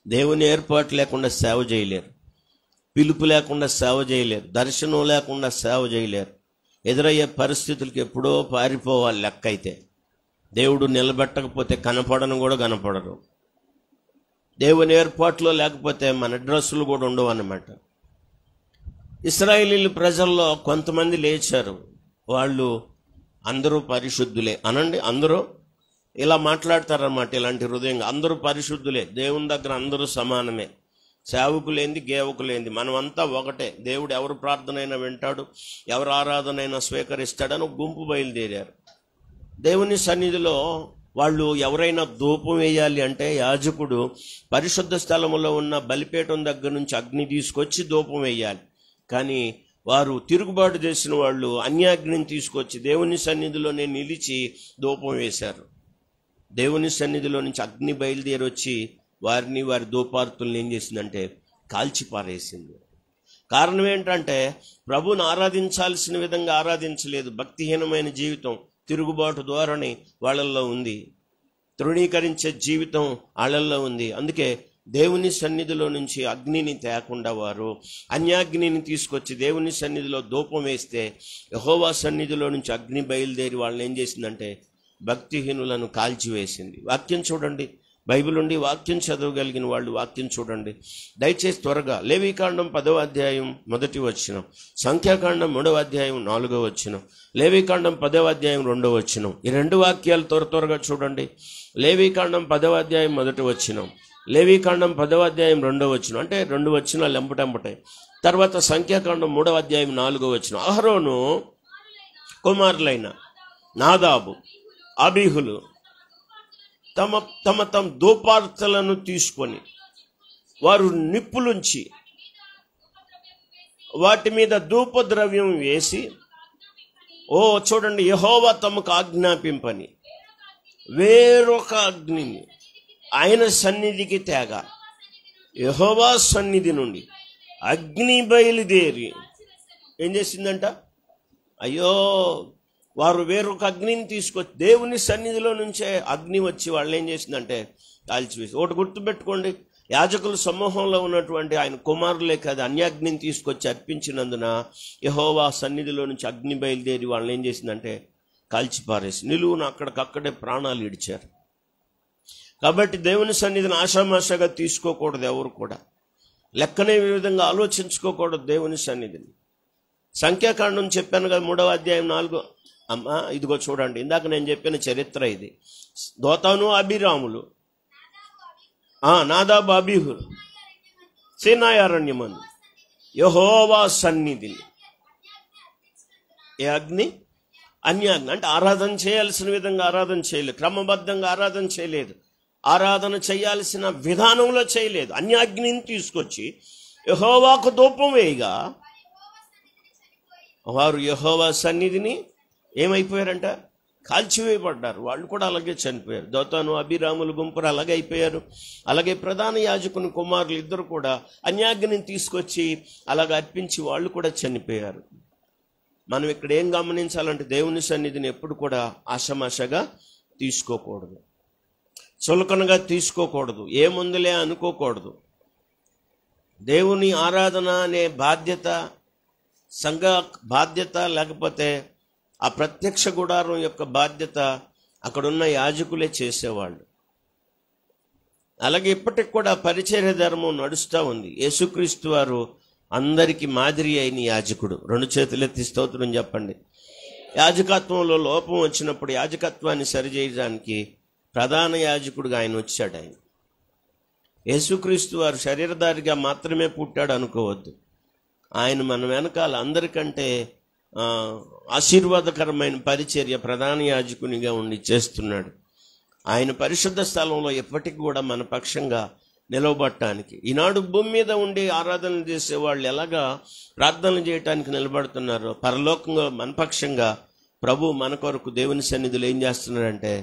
దేవుని ఏర్పాటు లేకుండా సేవ చేయలేరు, పిలుపు లేకుండా సేవ చేయలేరు, దర్శనం లేకుండా సేవ చేయలేరు. ఎదురయ్యే పరిస్థితులకి ఎప్పుడో పారిపోవాలి. లెక్క అయితే దేవుడు నిలబెట్టకపోతే కనపడను కూడా కనపడరు. దేవుని ఏర్పాట్లో లేకపోతే మన డ్రెస్సులు కూడా ఉండవు అన్నమాట. ఇశ్రాయేలీల ప్రజల్లో కొంతమంది లేచారు. వాళ్ళు అందరూ పరిశుద్ధులే అనండి. అందరూ ఇలా మాట్లాడతారన్నమాట. ఇలాంటి హృదయంగా అందరూ పరిశుద్ధులే, దేవుని దగ్గర అందరూ సమానమే, సేవకులేంది గేవకులేంది మనమంతా ఒకటే, దేవుడు ఎవరు ప్రార్థనైనా వింటాడు, ఎవరు ఆరాధనైనా స్వీకరిస్తాడని ఒక గుంపు బయలుదేరారు. దేవుని సన్నిధిలో వాళ్ళు ఎవరైనా ధూపం వేయాలి అంటే యాజకుడు పరిశుద్ధ స్థలములో ఉన్న బలిపీఠం దగ్గర నుంచి అగ్ని తీసుకొచ్చి ధూపం వేయాలి. కానీ వారు తిరుగుబాటు చేసిన వాళ్ళు అన్యాగ్నిని తీసుకొచ్చి దేవుని సన్నిధిలోనే నిలిచి ధూపం వేశారు. దేవుని సన్నిధిలో నుంచి అగ్ని బయలుదేరి వచ్చి వారిని వారి ధూపార్తుల్ని ఏం చేసిందంటే కాల్చి పారేసింది. కారణం ఏంటంటే ప్రభువుని ఆరాధించాల్సిన విధంగా ఆరాధించలేదు. భక్తిహీనమైన జీవితం, తిరుగుబాటు ధోరణి వాళ్ళల్లో ఉంది, తృణీకరించే జీవితం వాళ్ళల్లో ఉంది. అందుకే దేవుని సన్నిధిలో నుంచి అగ్నిని తేకుండా వారు అన్యాగ్నిని తీసుకొచ్చి దేవుని సన్నిధిలో ధూపం వేస్తే యెహోవా సన్నిధిలో నుంచి అగ్ని బయలుదేరి వాళ్ళని ఏం చేసిందంటే భక్తిహీనులను కాల్చివేసింది. వాక్యం చూడండి, బైబిల్ ఉండి వాక్యం చదవగలిగిన వాళ్ళు వాక్యం చూడండి దయచేసి త్వరగా. లేవీకాండం 10వ అధ్యాయం 1వ వచనం, సంఖ్యాకాండం 3వ అధ్యాయం 4వ వచనం, లేవీకాండం 10వ అధ్యాయం 2వ వచనం. ఈ రెండు వాక్యాలు త్వరగా చూడండి. లేవీకాండం 10వ అధ్యాయం 1వ వచనం, లేవీకాండం 10వ అధ్యాయం 2వ వచనం, అంటే 2 వచనాలు ఎంబటెంబటాయి. తర్వాత సంఖ్యాకాండం 3వ అధ్యాయం 4వ వచనం. అహరోను కుమారులైన నాదాబు, అబీహులు తమ ధూపార్తలను తీసుకొని వారు నిప్పులుంచి వాటి మీద ధూపద్రవ్యం వేసి, చూడండి, యెహోవా తమకు ఆజ్ఞాపింపని వేరొక అగ్నిని ఆయన సన్నిధికి తేగ. యెహోవా సన్నిధి నుండి అగ్ని బయలుదేరి ఏం చేసిందంట? అయ్యో, వారు వేరొక అగ్నిని తీసుకొచ్చి దేవుని సన్నిధిలో నుంచే అగ్ని వచ్చి వాళ్ళు ఏం చేసిందంటే కాల్చివేసి. ఒకటి గుర్తుపెట్టుకోండి, యాజకుల సమూహంలో ఉన్నటువంటి ఆయన కుమారులే కాదు, అన్యాగ్నిని తీసుకొచ్చి అర్పించినందున యెహోవా సన్నిధిలో నుంచి అగ్ని బయలుదేరి వాళ్ళని ఏం చేసిందంటే కాల్చిపారేసి నిలువున అక్కడికక్కడే ప్రాణాలు ఇడిచారు. కాబట్టి దేవుని సన్నిధిని ఆషామాషాగా తీసుకోకూడదు, ఎవరు కూడా లెక్కనే విధంగా ఆలోచించుకోకూడదు దేవుని సన్నిధిని. సంఖ్యాకాండం చెప్పాను కదా 3వ అధ్యాయం 4. ఇదిగో చూడండి, ఇందాక నేను చెప్పిన చరిత్ర ఇది. దోతాను అభిరాములు, నాదాబు అబీహులు సీనాయారణ్యమందు యెహోవా సన్నిధిని ఏ అగ్ని? అన్యాగ్ని. అంటే ఆరాధన చేయాల్సిన విధంగా ఆరాధన చేయలేదు, క్రమబద్ధంగా ఆరాధన చేయలేదు, ఆరాధన చేయాల్సిన విధానంలో చేయలేదు. అన్యాగ్నిని తీసుకొచ్చి యెహోవాకు ధూపం వేయగా వారు యెహోవా సన్నిధిని ఏమైపోయారంట? కాల్చివేయబడ్డారు. వాళ్ళు కూడా అలాగే చనిపోయారు. దోతాను అభిరాములు గుంపురు అలాగే అయిపోయారు. అలాగే ప్రధాన యాజకుని కుమారులు ఇద్దరు కూడా అన్యాగ్నిని తీసుకొచ్చి అలాగ అర్పించి వాళ్ళు కూడా చనిపోయారు. మనం ఇక్కడ ఏం గమనించాలంటే దేవుని సన్నిధిని ఎప్పుడు కూడా ఆషమాషగా తీసుకోకూడదు, చులకనగా తీసుకోకూడదు, ఏముందులే అనుకోకూడదు. దేవుని ఆరాధన అనే బాధ్యత, సంఘ బాధ్యత, లేకపోతే ఆ ప్రత్యక్ష గుడారం యొక్క బాధ్యత అక్కడున్న యాజకులే చేసేవాళ్ళు. అలాగే ఇప్పటికి కూడా పరిచర్య ధర్మం నడుస్తూ ఉంది. యేసుక్రీస్తు వారు అందరికీ మాదిరి అయిన యాజకుడు. 2 చేతులెత్తి స్తోత్రం చెప్పండి. యాజకత్వంలో లోపం వచ్చినప్పుడు యాజకత్వాన్ని సరిచేయడానికి ప్రధాన యాజకుడిగా ఆయన వచ్చాడు. ఆయన యేసుక్రీస్తు వారు శరీరధారిగా మాత్రమే పుట్టాడు అనుకోవద్దు. ఆయన మన వెనకాల అందరికంటే ఆశీర్వాదకరమైన పరిచర్య ప్రధాన యాజకునిగా ఉండి చేస్తున్నాడు. ఆయన పరిశుద్ధ స్థలంలో ఎప్పటికి కూడా మన పక్షంగా నిలవబడటానికి, ఈనాడు భూమి మీద ఉండి ఆరాధనలు చేసే వాళ్ళు ఎలాగా ప్రార్థనలు చేయటానికి నిలబడుతున్నారో, పరలోకంగా మన పక్షంగా ప్రభు మన కొరకు దేవుని సన్నిధిలో ఏం చేస్తున్నాడంటే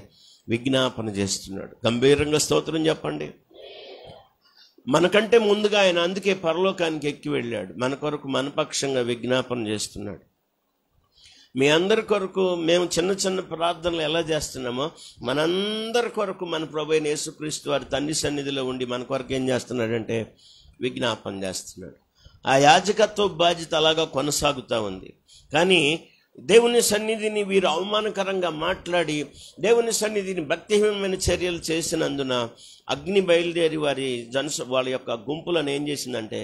విజ్ఞాపన చేస్తున్నాడు. గంభీరంగా స్తోత్రం చెప్పండి. మనకంటే ముందుగా ఆయన అందుకే పరలోకానికి ఎక్కి వెళ్ళాడు. మన కొరకు మన పక్షంగా విజ్ఞాపన చేస్తున్నాడు. మీ అందరి కొరకు మేము చిన్న చిన్న ప్రార్థనలు ఎలా చేస్తున్నామో మనందరి కొరకు మన ప్రభువైన యేసుక్రీస్తు వారి తండ్రి సన్నిధిలో ఉండి మన కొరకు ఏం చేస్తున్నాడంటే విజ్ఞాపన చేస్తున్నాడు. ఆ యాజకత్వ బాధ్యత అలాగా కొనసాగుతూ ఉంది. కానీ దేవుని సన్నిధిని వీరు అవమానకరంగా మాట్లాడి దేవుని సన్నిధిని భక్తిహీనమైన చర్యలు చేసినందున అగ్ని బయలుదేరి వాళ్ళ యొక్క గుంపులను ఏం చేసిందంటే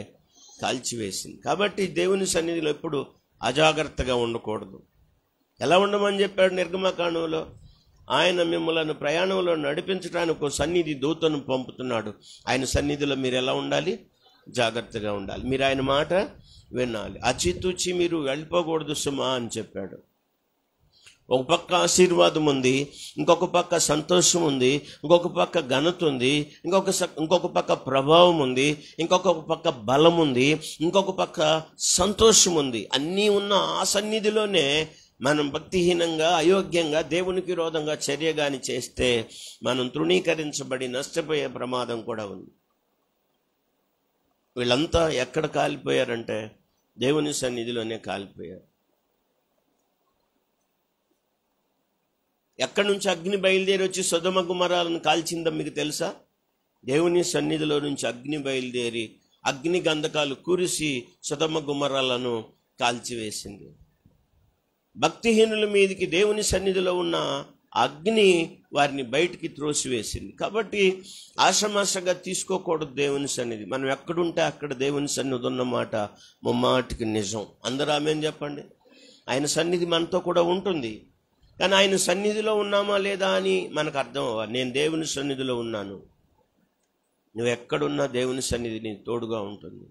కాల్చివేసింది. కాబట్టి దేవుని సన్నిధిలో ఎప్పుడు అజాగ్రత్తగా ఉండకూడదు. ఎలా ఉండమని చెప్పాడు నిర్గమకాండంలో? ఆయన మిమ్మల్ని ప్రయాణంలో నడిపించడానికి ఒక సన్నిధి దూతను పంపుతున్నాడు. ఆయన సన్నిధిలో మీరు ఎలా ఉండాలి? జాగ్రత్తగా ఉండాలి. మీరు ఆయన మాట వినాలి. అచితూచి మీరు వెళ్ళిపోకూడదు సుమా అని చెప్పాడు. ఒక పక్క ఆశీర్వాదం ఉంది, ఇంకొక పక్క సంతోషం ఉంది, ఇంకొక పక్క ఘనత ఉంది, ఇంకొక పక్క ప్రభావం ఉంది, ఇంకొక పక్క బలం ఉంది, ఇంకొక పక్క సంతోషం ఉంది. అన్నీ ఉన్న ఆ సన్నిధిలోనే మనం భక్తిహీనంగా అయోగ్యంగా దేవునికి విరోధంగా చర్య గాని చేస్తే మనం తృణీకరించబడి నష్టపోయే ప్రమాదం కూడా ఉంది. వీళ్ళంతా ఎక్కడ కాలిపోయారంటే దేవుని సన్నిధిలోనే కాలిపోయారు. ఎక్కడి నుంచి అగ్ని బయలుదేరి వచ్చి సొదొమ గుమరాలను కాల్చిందో మీకు తెలుసా? దేవుని సన్నిధిలో నుంచి అగ్ని బయలుదేరి అగ్ని గంధకాలు కురిసి సొదొమ గుమరాలను కాల్చివేసింది. భక్తిహీనుల మీదకి దేవుని సన్నిధిలో ఉన్న అగ్ని వారిని బయటికి త్రోసివేసింది. కాబట్టి ఆషమాషగా తీసుకోకూడదు దేవుని సన్నిధి. మనం ఎక్కడుంటే అక్కడ దేవుని సన్నిధి ఉన్నమాట ముమ్మాటికి నిజం. అందరూ ఆమేన్ చెప్పండి. ఆయన సన్నిధి మనతో కూడా ఉంటుంది. కానీ ఆయన సన్నిధిలో ఉన్నామా లేదా అని మనకు అర్థం అవ్వాలి. నేను దేవుని సన్నిధిలో ఉన్నాను. నువ్వు ఎక్కడున్నా దేవుని సన్నిధి నీకు తోడుగా ఉంటుంది.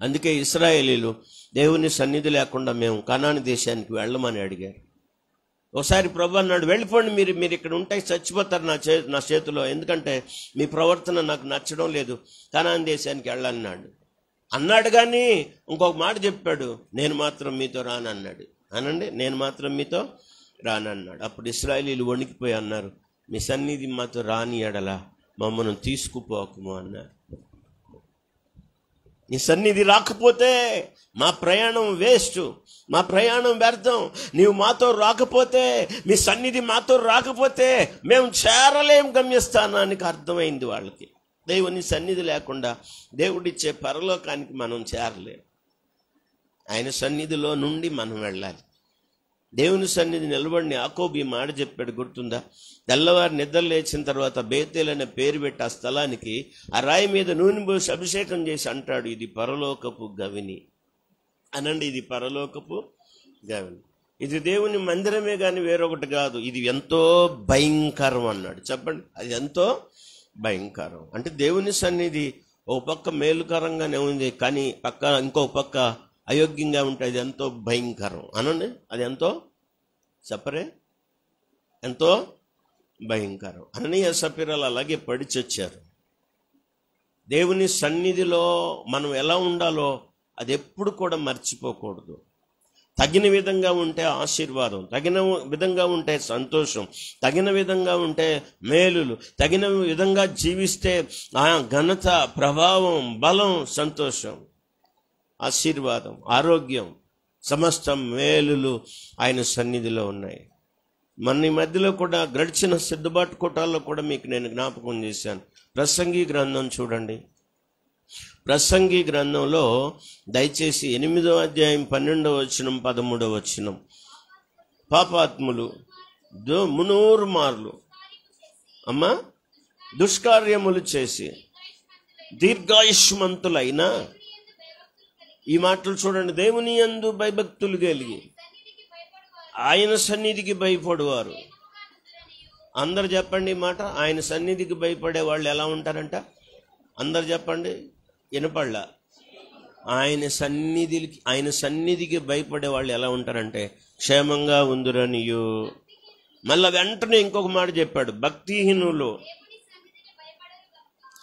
అందుకే ఇశ్రాయేలీలు దేవుని సన్నిధి లేకుండా మేము కనాను దేశానికి వెళ్ళమని అడిగారు. ఒకసారి ప్రభు అన్నాడు, వెళ్ళిపోండి, మీరు ఇక్కడ ఉంటే చచ్చిపోతారు నా చేతిలో, ఎందుకంటే మీ ప్రవర్తన నాకు నచ్చడం లేదు, కనాను దేశానికి వెళ్ళాలన్నాడు. అన్నాడు కానీ ఇంకొక మాట చెప్పాడు, నేను మాత్రం మీతో రానన్నాడు. అనండి, నేను మాత్రం మీతో రానన్నాడు. అప్పుడు ఇశ్రాయేలీలు వణికిపోయి అన్నారు, మీ సన్నిధి మాతో రాని ఎడల మమ్మల్ని తీసుకుపోకము అన్నారు. నీ సన్నిధి రాకపోతే మా ప్రయాణం వేస్ట్, మా ప్రయాణం వ్యర్థం. నీవు మాతో రాకపోతే, మీ సన్నిధి మాతో రాకపోతే మేము చేరలేం గమ్యస్థానానికి. అర్థమైంది వాళ్ళకి. దేవుని సన్నిధి లేకుండా దేవుడిచ్చే పరలోకానికి మనం చేరలేం. ఆయన సన్నిధిలో నుండి మనం వెళ్ళాలి. దేవుని సన్నిధి నిలబడిని యాకోబు ఈ మాట చెప్పాడు, గుర్తుందా? తెల్లవారు నిద్ర లేచిన తర్వాత బేతేల్ అనే పేరు పెట్టి ఆ స్థలానికి ఆ రాయి మీద నూనె పోసి అభిషేకం చేసి అంటాడు, ఇది పరలోకపు గవిని అనండి. ఇది పరలోకపు గవిని. ఇది దేవుని మందిరమే కానీ వేరొకటి కాదు. ఇది ఎంతో భయంకరం అన్నాడు. చెప్పండి, అది ఎంతో భయంకరం. అంటే దేవుని సన్నిధి ఒక పక్క మేలుకరంగానే ఉంది, కానీ ఇంకో పక్క అయోగ్యంగా ఉంటే అది ఎంతో భయంకరం అనండి. అది ఎంతో చెప్పరే, ఎంతో భయంకరం. అననీయ సఫీరాలు అలాగే పడి చచ్చారు. దేవుని సన్నిధిలో మనం ఎలా ఉండాలో అది ఎప్పుడు కూడా మర్చిపోకూడదు. తగిన విధంగా ఉంటే ఆశీర్వాదం, తగిన విధంగా ఉంటే సంతోషం, తగిన విధంగా ఉంటే మేలులు, తగిన విధంగా జీవిస్తే ఆ ఘనత, ప్రభావం, బలం, సంతోషం, ఆశీర్వాదం, ఆరోగ్యం, సమస్త మేలులు ఆయన సన్నిధిలో ఉన్నాయి. మన ఈ మధ్యలో కూడా గడిచిన సిద్ధబాటు కూటాల్లో కూడా మీకు నేను జ్ఞాపకం చేశాను. ప్రసంగి గ్రంథం చూడండి. ప్రసంగి గ్రంథంలో దయచేసి 8వ అధ్యాయం 12వ వచనం 13వ వచనం, పాపాత్ములు మునూరు మార్లు అమ్మా దుష్కార్యములు చేసి దీర్ఘాయుష్మంతులైన, ఈ మాటలు చూడండి, దేవుని యందు భయభక్తులు కలిగి ఆయన సన్నిధికి భయపడువారు. అందరు చెప్పండి ఈ మాట. ఆయన సన్నిధికి భయపడే వాళ్ళు ఎలా ఉంటారంట? అందరు చెప్పండి, వినపడలా. ఆయన సన్నిధికి భయపడే వాళ్ళు ఎలా ఉంటారంటే క్షేమంగా ఉందురనియు. మళ్ళా వెంటనే ఇంకొక మాట చెప్పాడు, భక్తిహీనులు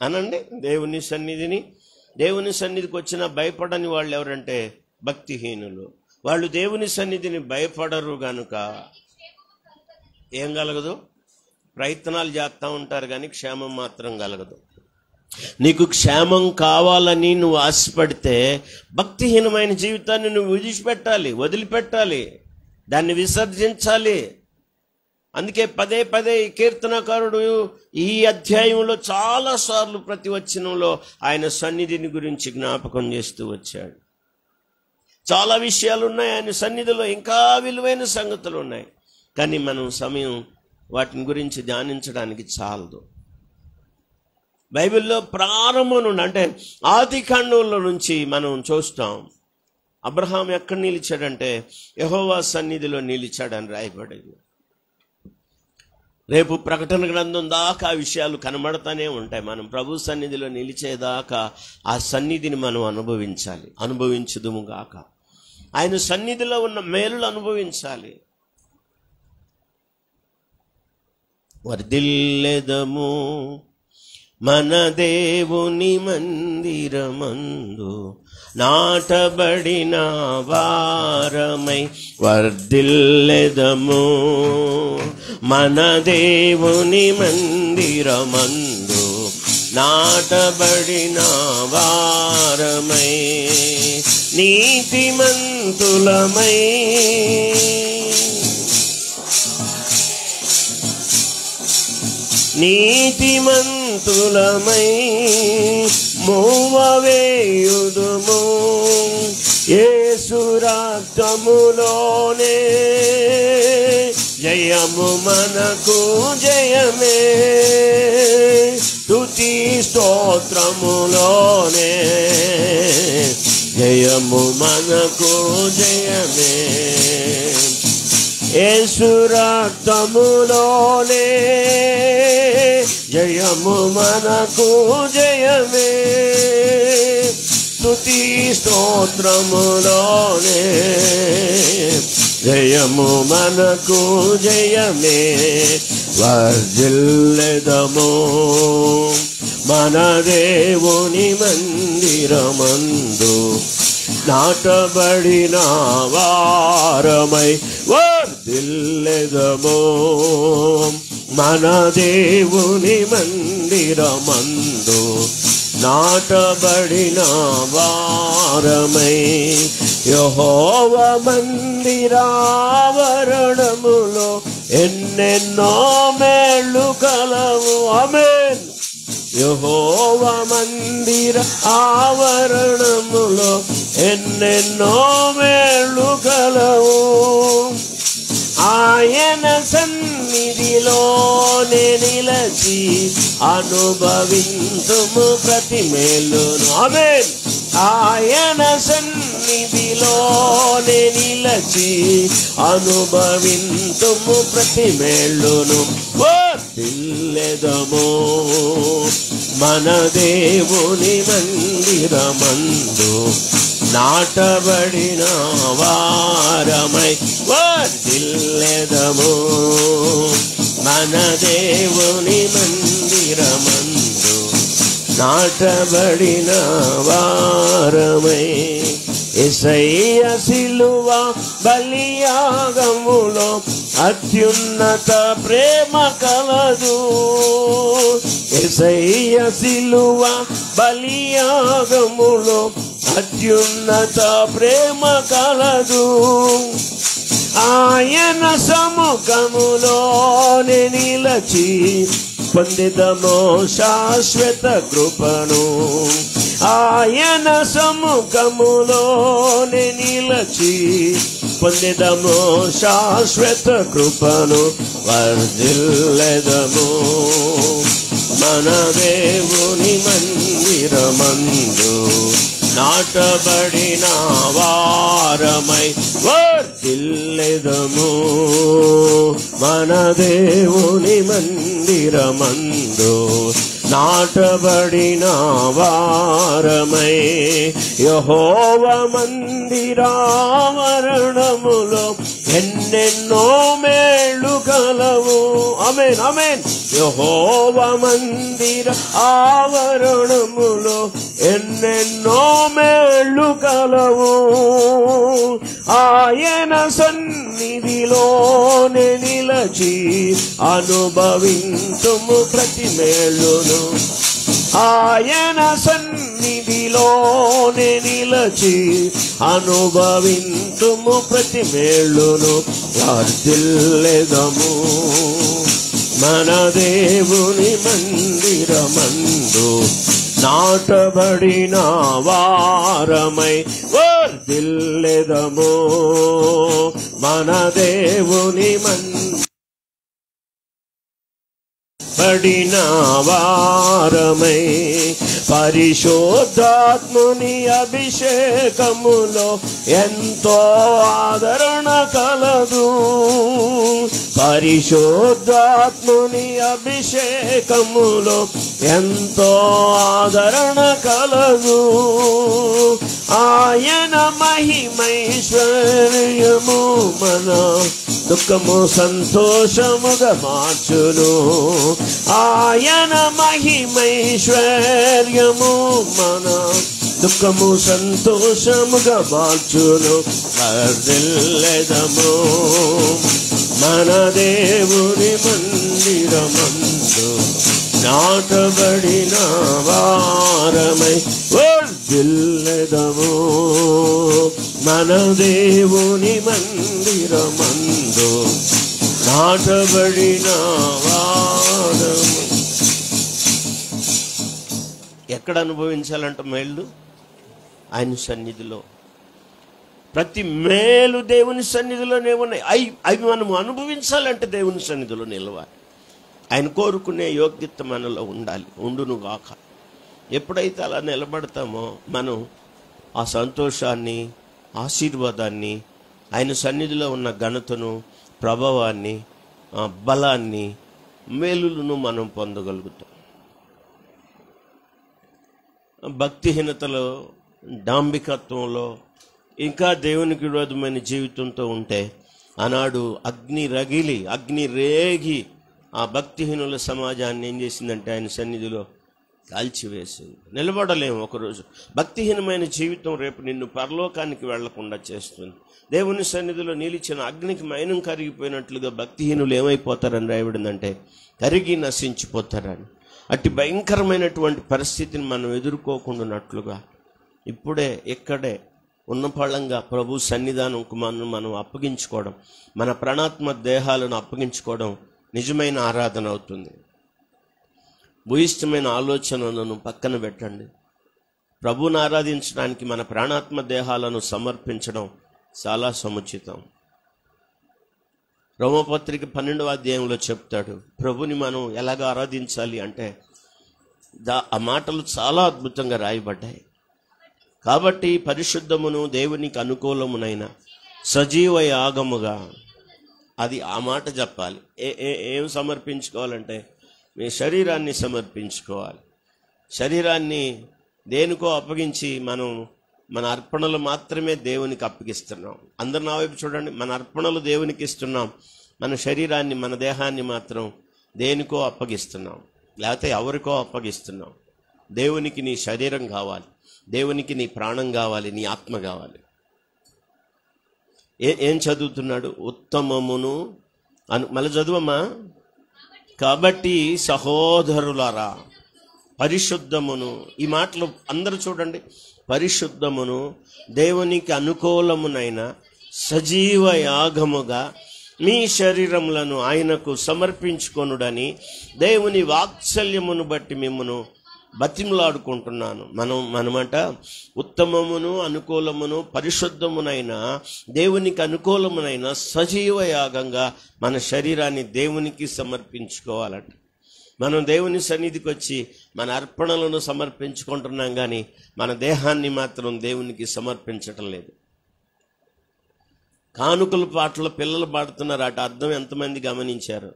అనండి. దేవుని సన్నిధికి వచ్చిన భయపడని వాళ్ళు ఎవరంటే భక్తిహీనులు. వాళ్ళు దేవుని సన్నిధిని భయపడరు గనుక ఏం కలగదు? ప్రయత్నాలు చేస్తూ ఉంటారు కానీ క్షేమం మాత్రం కలగదు. నీకు క్షేమం కావాలని నువ్వు ఆశపడితే భక్తిహీనమైన జీవితాన్ని నువ్వు వదిలిపెట్టాలి, దాన్ని విసర్జించాలి. అందుకే పదే పదే ఈ కీర్తనకారుడు ఈ అధ్యాయంలో చాలాసార్లు ప్రతి వచనంలో ఆయన సన్నిధిని గురించి జ్ఞాపకం చేస్తూ వచ్చాడు. చాలా విషయాలు ఉన్నాయి ఆయన సన్నిధిలో, ఇంకా విలువైన సంగతులు ఉన్నాయి. కానీ మనం సమయం వాటిని గురించి ధ్యానించడానికి చాలదు. బైబిల్లో ప్రారంభం నుండి, అంటే ఆది కాండంలో నుంచి మనం చూస్తాం, అబ్రహాం ఎక్కడ నిలిచాడంటే యెహోవా సన్నిధిలో నిలిచాడని రాయబడింది. రేపు ప్రకటన గ్రంథం దాకా ఆ విషయాలు కనబడతానే ఉంటాయి. మనం ప్రభు సన్నిధిలో నిలిచేదాకా ఆ సన్నిధిని మనం అనుభవించుదుము గాక. ఆయన సన్నిధిలో ఉన్న మేలులు అనుభవించాలి. వర్ధిల్లెదము మన దేవుని మందిరమందు నాటబడిన వారమై, వర్ధిల్లెదము మన దేవుని మందిరమందు నాటబడిన వారమై, నీతిమంతులమై మూవవేయుదుము యేసు రక్తములోనే జయము మనకు జయమే, స్తుతి స్తోత్రములోనే జయము మనకు జయమే, యేసు రక్తములోనే జయము మనకు జయమే, స్తుతి స్తోత్రములోనే జయము మనకు జయమే. వర్ధిల్లెదము మన దేవుని మందిరమందు, నాటబడిన వారమై వర్ధిల్లెదము మన దేవుని మందిరమందు, నాటబడిన వారమై. యెహోవా మందిరావరణములో ఎన్నెన్నో మేళ్ళు కలవు. ఆమేన్. యెహోవా మందిర ఆవరణములో ఎన్నెన్నో మేళ్ళు కలవు. ఆయన సన్నిధిలోనే నిలచి అనుభవింతుము ప్రతి మేలును. ఆమేన్. ఆయన సన్నిధిలోనే నిలచి అనుభవింతుము ప్రతి మేలును. వర్ధిల్లెదము మన దేవుని మందిరమందు, నాటబడిన వారమై వర్ధిల్లెదము మన దేవుని మందిరమందు, నాటబడిన వారమై. యేసయ్య సిలువ బలియాగములో అత్యున్నత ప్రేమ కలదు. యేసయ్య సిలువ బలియాగములో అత్యున్నత ప్రేమ కలదు. ఆయన సముఖములోనే నిలచి పొందిదము శాశ్వత కృపను. ఆయన సముఖములోనే నిలచి పొందిదము శాశ్వత కృపను. వర్ధిల్లెదము మన దేవుని మందిరమందు, నాటబడిన వారమై వర్ధిల్లెదము మన దేవుని మందిరమందు, నాటబడిన వారమై. యెహోవా మందిరావరణములో ఎన్నెన్నో మేళ్ళు కలవు. ఆమేన్, ఆమేన్. యెహోవా మందిర ఆవరణములో ఎన్నెన్నో మేళ్ళు కలవు. ఆయన సన్నిధిలోనే నిలచి అనుభవింతుము ప్రతి మేలును. ఆయన సన్నిధిలోనే నిలచి అనుభవింతుము ప్రతి మేలును. వర్ధిల్లెదము మన దేవుని మందిరమందు, నాటబడిన వారమై వర్ధిల్లెదము మన దేవుని పడిన వారమై. పరిశుద్ధాత్ముని అభిషేకములో ఎంతో ఆదరణ కలదు. పరిశుద్ధాత్ముని అభిషేకములో ఎంతో ఆదరణ కలదు. ఆయన మహిమైశ్వర్యము మన దుఃఖము సంతోషముగా మార్చును. ఆయన మహిమైశ్వర్యము మన దుఃఖము సంతోషముగా మార్చును. వర్ధిల్లెదము మన దేవుని మందిరమందు, నాటబడిన వారమై వర్ధిల్లెదము మన దేవుని మందిరమందు, నాటబడిన వారమై. ఎక్కడ అనుభవించాలంట మేళ్ళు? ఆయన సన్నిధిలో. ప్రతి మేలు దేవుని సన్నిధిలోనే ఉన్నాయి. అవి మనం అనుభవించాలంటే దేవుని సన్నిధిలో నిలవాలి. ఆయన కోరుకునే యోగ్యత మనలో ఉండాలి. ఉండును గాక. ఎప్పుడైతే అలా నిలబడతామో మనం ఆ సంతోషాన్ని, ఆశీర్వాదాన్ని, ఆయన సన్నిధిలో ఉన్న ఘనతను, ప్రభావాన్ని, బలాన్ని, మేలులను మనం పొందగలుగుతాం. భక్తిహీనతలో, డాంబికత్వంలో, ఇంకా దేవునికి విరోధమైన జీవితంతో ఉంటే ఆనాడు అగ్ని రేగి ఆ భక్తిహీనుల సమాజాన్ని ఏం చేసిందంటే ఆయన సన్నిధిలో కాల్చివేసింది. నిలబడలేము ఒకరోజు. భక్తిహీనమైన జీవితం రేపు నిన్ను పరలోకానికి వెళ్లకుండా చేస్తుంది. దేవుని సన్నిధిలో నిలిచిన అగ్నికి మైనం కరిగిపోయినట్లుగా భక్తిహీనులు ఏమైపోతారని రాయబడిందంటే కరిగి నశించిపోతారని. అట్టి భయంకరమైనటువంటి పరిస్థితిని మనం ఎదుర్కోకుండానట్లుగా ఇప్పుడే ఇక్కడే ఉన్నపళంగా ప్రభు సన్నిధానంకు మనం అప్పగించుకోవడం, మన ప్రాణాత్మ దేహాలను అప్పగించుకోవడం నిజమైన ఆరాధన అవుతుంది. భూయిష్టమైన ఆలోచనలను పక్కన పెట్టండి. ప్రభువును ఆరాధించడానికి మన ప్రాణాత్మ దేహాలను సమర్పించడం చాలా సముచితం. రోమపత్రిక 12వ అధ్యాయంలో చెప్తాడు ప్రభుని మనం ఎలాగ ఆరాధించాలి అంటే ఆ మాటలు చాలా అద్భుతంగా రాయబడ్డాయి. కాబట్టి పరిశుద్ధమును దేవునికి అనుకూలమునైన సజీవ యాగముగా, అది ఆ మాట చెప్పాలి. ఏం సమర్పించుకోవాలంటే మీ శరీరాన్ని సమర్పించుకోవాలి. శరీరాన్ని దేనికో అప్పగించి మన అర్పణలు మాత్రమే దేవునికి అప్పగిస్తున్నాం. అందరు నా వైపు చూడండి. మన అర్పణలు దేవునికి ఇస్తున్నాం, మన శరీరాన్ని, మన దేహాన్ని మాత్రం దేనికో అప్పగిస్తున్నాం, లేకపోతే ఎవరికో అప్పగిస్తున్నాం. దేవునికి నీ శరీరం కావాలి, దేవునికి నీ ప్రాణం కావాలి, నీ ఆత్మ కావాలి. ఏం చదువుతున్నాడు? ఉత్తమమును మళ్ళీ చదువమ్మా. కాబట్టి సహోదరులారా, పరిశుద్ధమును, ఈ మాటలు అందరూ చూడండి. పరిశుద్ధమును దేవునికి అనుకూలమునైన సజీవ యాగముగా మీ శరీరములను ఆయనకు సమర్పించుకొనుడని దేవుని వాత్సల్యమును బట్టి మిమ్మును బతిమలాడుకుంటున్నాను. మనమంట ఉత్తమమును అనుకూలమును పరిశుద్ధమునైన దేవునికి అనుకూలమునైన సజీవ యాగంగా మన శరీరాన్ని దేవునికి సమర్పించుకోవాలంట. మనం దేవుని సన్నిధికి వచ్చి మన అర్పణలను సమర్పించుకుంటున్నాం, కానీ మన దేహాన్ని మాత్రం దేవునికి సమర్పించటం లేదు. కానుకల పాటలు పిల్లలు పాడుతున్నారు. అటు అర్థం ఎంతమంది గమనించారు?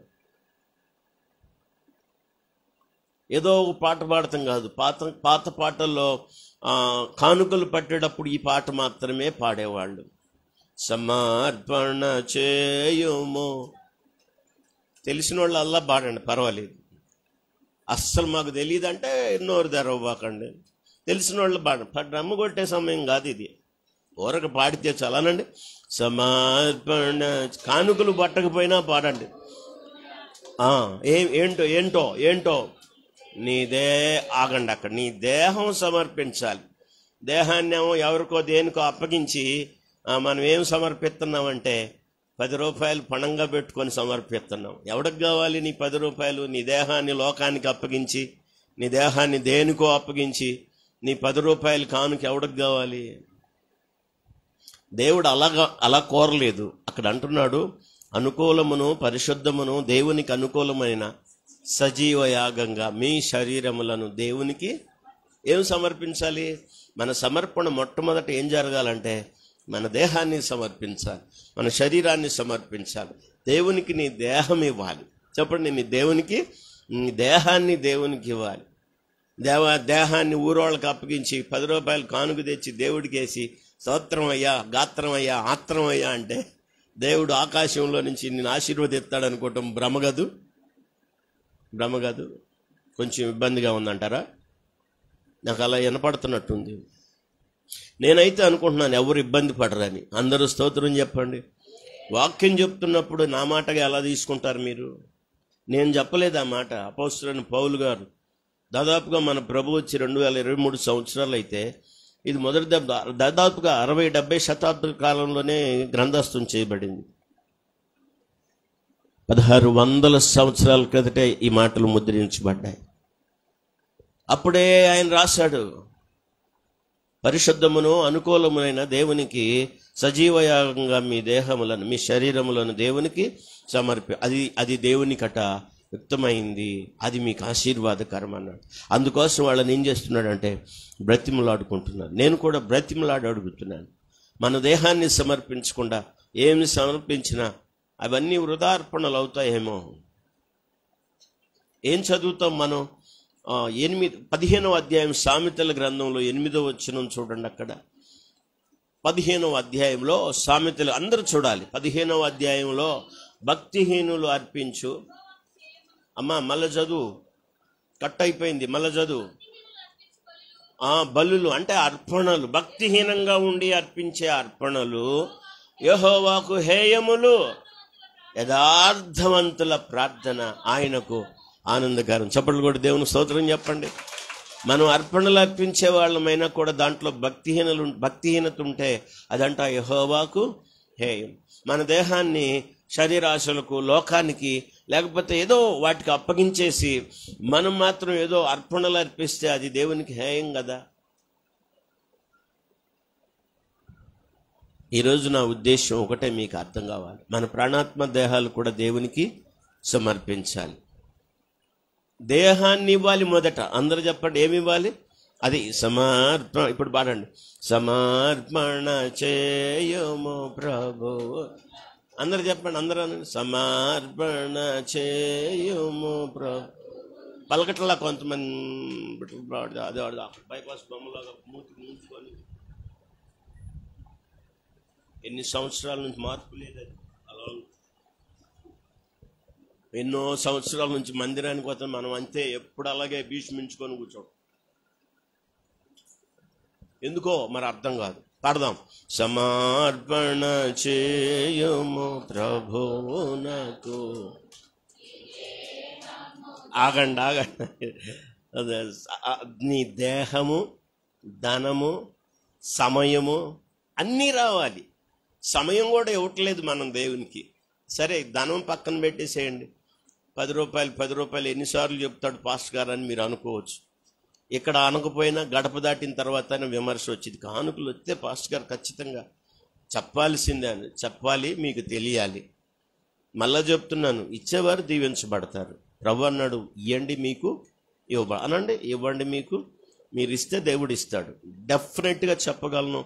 ఏదో ఒక పాట పాడతాం కాదు, పాత పాటల్లో కానుకలు పట్టేటప్పుడు ఈ పాట మాత్రమే పాడేవాళ్ళు. సమర్పణ చేయుము. తెలిసిన వాళ్ళు అల్లా పాడండి, పర్వాలేదు. అస్సలు మాకు తెలియదంటే నోరు తెరవబాకండి. తెలిసిన వాళ్ళు రమ్ము కొట్టే సమయం కాదు ఇది. ఊరక పాడితే చాలానండి. సమర్పణ, కానుకలు పట్టకపోయినా పాడండి. ఏంటో నీదే ఆగండి. అక్కడ నీ దేహం సమర్పించాలి. దేహాన్ని ఏమో ఎవరికో దేనికో అప్పగించి మనం ఏం సమర్పిస్తున్నామంటే 10 రూపాయలు పణంగా పెట్టుకొని సమర్పిస్తున్నాం. ఎవడికి కావాలి నీ 10 రూపాయలు? నీ దేహాన్ని లోకానికి అప్పగించి, నీ దేహాన్ని దేనికో అప్పగించి నీ 10 రూపాయలు కానుక ఎవడికి కావాలి? దేవుడు అలా కోరలేదు. అక్కడ అంటున్నాడు అనుకూలమును పరిశుద్ధమును దేవునికి అనుకూలమైన సజీవ యాగంగా మీ శరీరములను దేవునికి ఏం సమర్పించాలి? మన సమర్పణ మొట్టమొదట ఏం జరగాలంటే మన దేహాన్ని సమర్పించాలి, మన శరీరాన్ని సమర్పించాలి. దేవునికి నీ దేహం ఇవ్వాలి. చెప్పండి, నీ దేహాన్ని దేవునికి ఇవ్వాలి. దేహాన్ని ఊరోళ్ళకి అప్పగించి 10 రూపాయలు కానుక తెచ్చి దేవుడికి వేసి స్తోత్రం అయ్యా, గాత్రం అయ్యా, ఆత్రం అయ్యా అంటే దేవుడు ఆకాశంలో నుంచి నిన్ను ఆశీర్వదిస్తాడు అనుకోవటం భ్రమ కాదు. కొంచెం ఇబ్బందిగా ఉందంటారా? నాకు అలా వినపడుతున్నట్టుంది. నేనైతే అనుకుంటున్నాను ఎవరు ఇబ్బంది పడరని. అందరూ స్తోత్రం చెప్పండి. వాక్యం చెప్తున్నప్పుడు నా మాటగా ఎలా తీసుకుంటారు మీరు? నేను చెప్పలేదు ఆ మాట. అపోస్తలుడైన పౌలు గారు దాదాపుగా మన ప్రభు వచ్చి 2023 సంవత్సరాలు అయితే ఇది మొదటి దాదాపుగా 60-70 శతాబ్ద కాలంలోనే గ్రంథస్థం చేయబడింది. 1600 సంవత్సరాల క్రితటే ఈ మాటలు ముద్రించబడ్డాయి. అప్పుడే ఆయన రాశాడు పరిశుద్ధమును అనుకూలమునైన దేవునికి సజీవయాగంగా మీ దేహములను, మీ శరీరములను దేవునికి అది దేవునికట వ్యక్తమైంది, అది మీకు ఆశీర్వాదకరం అన్నాడు. అందుకోసం వాళ్ళని ఏం చేస్తున్నాడంటే బ్రతిమలాడుకుంటున్నాడు. నేను కూడా బ్రతిమలాడి అడుగుతున్నాను, మన దేహాన్ని సమర్పించకుండా ఏమి సమర్పించినా అవన్నీ వృధార్పణలు అవుతాయేమో. ఏం చదువుతాం మనం? 15వ అధ్యాయం సామెతల గ్రంథంలో 8వ వచనం చూడండి. అక్కడ 15వ అధ్యాయంలో సామెతలు అందరూ చూడాలి. 15వ అధ్యాయంలో భక్తిహీనులు అర్పించు, అమ్మా మళ్ళా చదువు, కట్ అయిపోయింది, మళ్ళా చదువు. బలులు అంటే అర్పణలు, భక్తిహీనంగా ఉండి అర్పించే అర్పణలు యెహోవాకు హేయములు, యథార్థవంతుల ప్రార్థన ఆయనకు ఆనందకరం. చప్పట్లు కూడా దేవుని స్తోత్రం చెప్పండి. మనం అర్పణలు అర్పించే వాళ్ళమైనా కూడా దాంట్లో భక్తిహీనత ఉంటే అదంట యెహోవాకు హేయం. మన దేహాన్ని శరీరాశలకు, లోకానికి, లేకపోతే ఏదో వాటికి అప్పగించేసి మనం మాత్రం ఏదో అర్పణలు అర్పిస్తే అది దేవునికి హేయం కదా. ఈరోజు నా ఉద్దేశం ఒకటే, మీకు అర్థం కావాలి, మన ప్రాణాత్మ దేహాలు కూడా దేవునికి సమర్పించాలి. దేహాన్ని ఇవ్వాలి మొదట. అందరూ చెప్పండి, ఏమి ఇవ్వాలి? అది సమర్పణ. ఇప్పుడు పాడండి, సమర్పణ చేయము ప్రభు. అందరు చెప్పండి, అందరూ సమర్పణ చేయము ప్రభు. పలకట్లా కొంతమంది అదే బైపాస్ బొమ్మలాగా మూతి ముంచుకొని ఎన్ని సంవత్సరాల నుంచి మార్పు లేదని అలా ఎన్నో సంవత్సరాల నుంచి మందిరానికి పోతాం మనం, అంతే ఎప్పుడు అలాగే భీష్మించుకొని కూర్చోం. ఎందుకో మరి అర్థం కాదు. పాడదాం, సమర్పణ చేయము ప్రభువునకు. ఆగండి. అదే నీ దేహము, ధనము, సమయము అన్నీ రావాలి. సమయం కూడా ఇవ్వట్లేదు మనం దేవునికి. సరే, ధనం పక్కన పెట్టేసేయండి. 10 రూపాయలు ఎన్నిసార్లు చెప్తాడు పాస్టర్ గారు అని మీరు అనుకోవచ్చు. ఇక్కడ అనకపోయినా గడప దాటిన తర్వాత విమర్శ వచ్చింది. కానుకలు వస్తే పాస్టర్ గారు ఖచ్చితంగా చెప్పాల్సిందే అని చెప్పాలి, మీకు తెలియాలి. మళ్ళా చెప్తున్నాను, ఇచ్చేవారు దీవించబడతారు. ప్రభు అన్నాడు, ఇవ్వండి మీకు అనండి, ఇవ్వండి మీకు, మీరు ఇస్తే దేవుడు ఇస్తాడు. డెఫినెట్గా చెప్పగలను.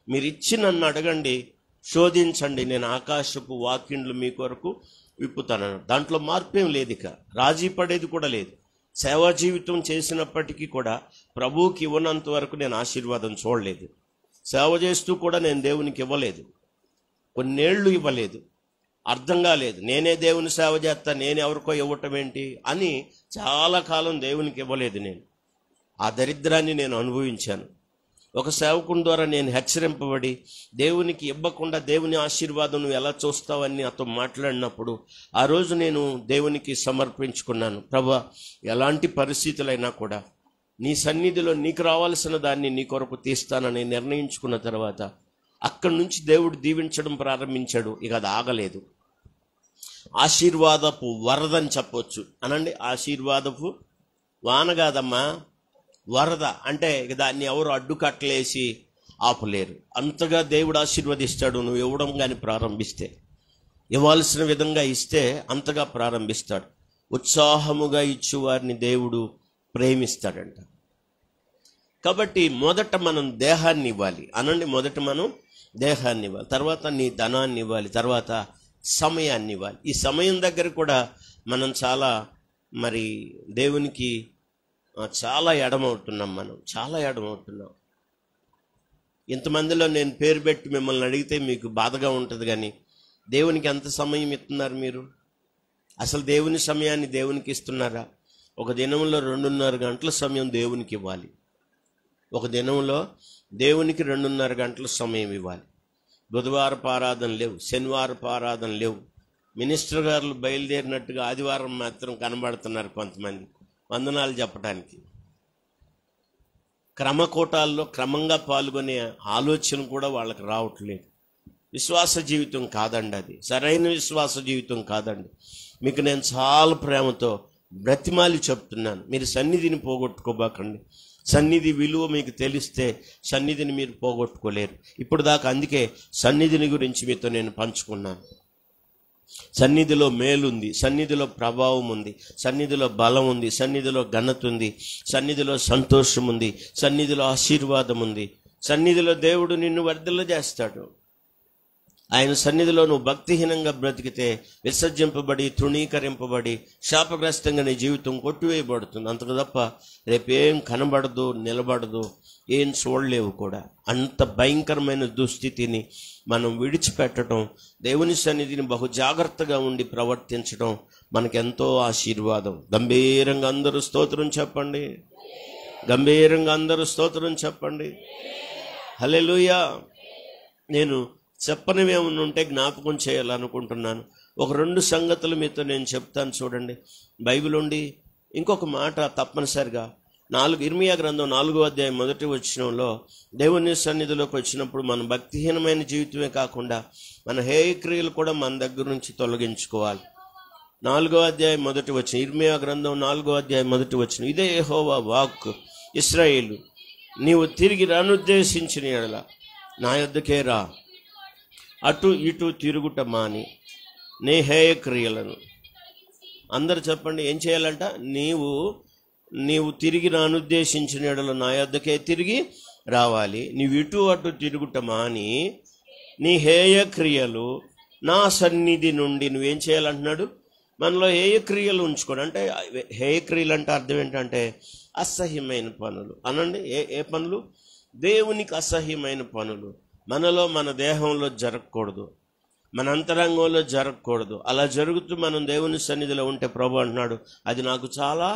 మీరు ఇచ్చి నన్ను అడగండి, శోధించండి, నేను ఆకాశపు వాకిండ్లు మీ కొరకు విప్పుతాను. దాంట్లో మార్పేం లేదు, ఇక రాజీ పడేది కూడా లేదు. సేవా జీవితం చేసినప్పటికీ కూడా ప్రభువుకి ఇవ్వనంత వరకు నేను ఆశీర్వాదం చూడలేదు. సేవ చేస్తూ కూడా నేను దేవునికి ఇవ్వలేదు, కొన్నేళ్ళు ఇవ్వలేదు. అర్థం కాలేదు, నేనే దేవుని సేవ చేస్తా, నేను ఎవరికో ఇవ్వటం ఏంటి అని చాలా కాలం దేవునికి ఇవ్వలేదు. నేను ఆ దరిద్రాన్ని నేను అనుభవించాను. ఒక సేవకుని ద్వారా నేను హెచ్చరింపబడి దేవునికి ఇవ్వకుండా దేవుని ఆశీర్వాదం నువ్వు ఎలా చూస్తావని నాతో మాట్లాడినప్పుడు ఆ రోజు నేను దేవునికి సమర్పించుకున్నాను. ప్రభువా, ఎలాంటి పరిస్థితులైనా కూడా నీ సన్నిధిలో నీకు రావాల్సిన దాన్ని నీ కొరకు తీస్తానని నిర్ణయించుకున్న తర్వాత అక్కడి నుంచి దేవుడు దీవించడం ప్రారంభించాడు. ఇక అది ఆగలేదు. ఆశీర్వాదపు వరదని చెప్పొచ్చు అనండి. ఆశీర్వాదపు వాన కాదమ్మా, వరద. అంటే ఇక దాన్ని ఎవరు అడ్డుకట్టలేసి ఆపలేరు. అంతగా దేవుడు ఆశీర్వదిస్తాడు. నువ్వు ఇవ్వడం కానీ ప్రారంభిస్తే, ఇవ్వాల్సిన విధంగా ఇస్తే అంతగా ప్రారంభిస్తాడు. ఉత్సాహముగా ఇచ్చేవారిని దేవుడు ప్రేమిస్తాడంట. కాబట్టి మొదట మనం దేహాన్ని ఇవ్వాలి అనండి. మొదట మనం దేహాన్ని ఇవ్వాలి, తర్వాత నీ ధనాన్ని ఇవ్వాలి, తర్వాత సమయాన్ని ఇవ్వాలి. ఈ సమయం దగ్గర కూడా మనం చాలా దేవునికి చాలా ఎడమవుతున్నాం. మనం చాలా ఎడమవుతున్నాం. ఇంతమందిలో నేను పేరు పెట్టి మిమ్మల్ని అడిగితే మీకు బాధగా ఉంటుంది, కానీ దేవునికి ఎంత సమయం ఇస్తున్నారు మీరు? అసలు దేవుని సమయాన్ని దేవునికి ఇస్తున్నారా? ఒక దినంలో 2.5 గంటల సమయం దేవునికి ఇవ్వాలి. ఒక దినంలో దేవునికి 2.5 గంటల సమయం ఇవ్వాలి. బుధవారపు ఆరాధన లేవు, శనివారపు ఆరాధన లేవు. మినిస్టర్ గారు బయలుదేరినట్టుగా ఆదివారం మాత్రం కనబడుతున్నారు కొంతమంది వందనాలు చెప్పడానికి. క్రమకోటాల్లో క్రమంగా పాల్గొనే ఆలోచన కూడా వాళ్ళకి రావట్లేదు. విశ్వాస జీవితం కాదండి అది, సరైన విశ్వాస జీవితం కాదండి. మీకు నేను చాలా ప్రేమతో బ్రతిమాలి చెప్తున్నాను, మీరు సన్నిధిని పోగొట్టుకోబాకండి. సన్నిధి విలువ మీకు తెలిస్తే సన్నిధిని మీరు పోగొట్టుకోలేరు. ఇప్పుడు దాకా అందుకే సన్నిధిని గురించి మీతో నేను పంచుకున్నాను. సన్నిధిలో మేలుంది, సన్నిధిలో ప్రభావం ఉంది, సన్నిధిలో బలం ఉంది, సన్నిధిలో ఘనత ఉంది, సన్నిధిలో సంతోషం ఉంది, సన్నిధిలో ఆశీర్వాదం ఉంది. సన్నిధిలో దేవుడు నిన్ను వర్ధిల్ల చేస్తాడు. ఆయన సన్నిధిలో నువ్వు భక్తిహీనంగా బ్రతికితే విసర్జింపబడి, తృణీకరింపబడి, శాపగ్రస్తంగా నీ జీవితం కొట్టివేయబడుతుంది. అంతకు తప్ప రేపేం కనబడదు, నిలబడదు, ఏం చూడలేవు కూడా. అంత భయంకరమైన దుస్థితిని మనం విడిచిపెట్టడం, దేవుని సన్నిధిని బహు జాగ్రత్తగా ఉండి ప్రవర్తించడం మనకెంతో ఆశీర్వాదం. గంభీరంగా అందరూ స్తోత్రం చెప్పండి. గంభీరంగా అందరూ స్తోత్రం చెప్పండి. హల్లెలూయా. నేను చెప్పనివేమన్నా ఉంటే జ్ఞాపకం చేయాలనుకుంటున్నాను. ఒక 2 సంగతులు మీతో నేను చెప్తాను చూడండి. బైబిల్ ఉండి ఇంకొక మాట తప్పనిసరిగా ఇర్మీయా గ్రంథం 4వ అధ్యాయం 1వ వచనంలో దేవుని సన్నిధిలోకి వచ్చినప్పుడు మన భక్తిహీనమైన జీవితమే కాకుండా మన హేయక్రియలు కూడా మన దగ్గర నుంచి తొలగించుకోవాలి. 4వ అధ్యాయం 1వ వచనం, ఇర్మీయా గ్రంథం 4వ అధ్యాయం 1వ వచనం. ఇదే యెహోవా వాక్కు, ఇశ్రాయేలు, నీవు తిరిగి రానుద్దేశించిన యెడల నా యొద్దకే రా, అటు ఇటు తిరుగుట మాని నీ హేయ క్రియలను. అందరు చెప్పండి, ఏం చేయాలంట? నీవు తిరిగి రానుద్దేశించిన యెడల నా యొద్దకే తిరిగి రావాలి. నీవు ఇటు అటు తిరుగుట మాని నీ హేయ క్రియలు నా సన్నిధి నుండి నువ్వేం చేయాలంటున్నాడు? మనలో హేయ క్రియలు ఉంచుకోండి. అంటే హేయ క్రియలు అంటే అర్థం ఏంటంటే అసహ్యమైన పనులు అనండి. ఏ పనులు? దేవునికి అసహ్యమైన పనులు మనలో, మన దేహంలో జరగకూడదు, మన అంతరంగంలో జరగకూడదు. అలా జరుగుతూ మనం దేవుని సన్నిధిలో ఉంటే ప్రభు అంటున్నాడు అది నాకు చాలా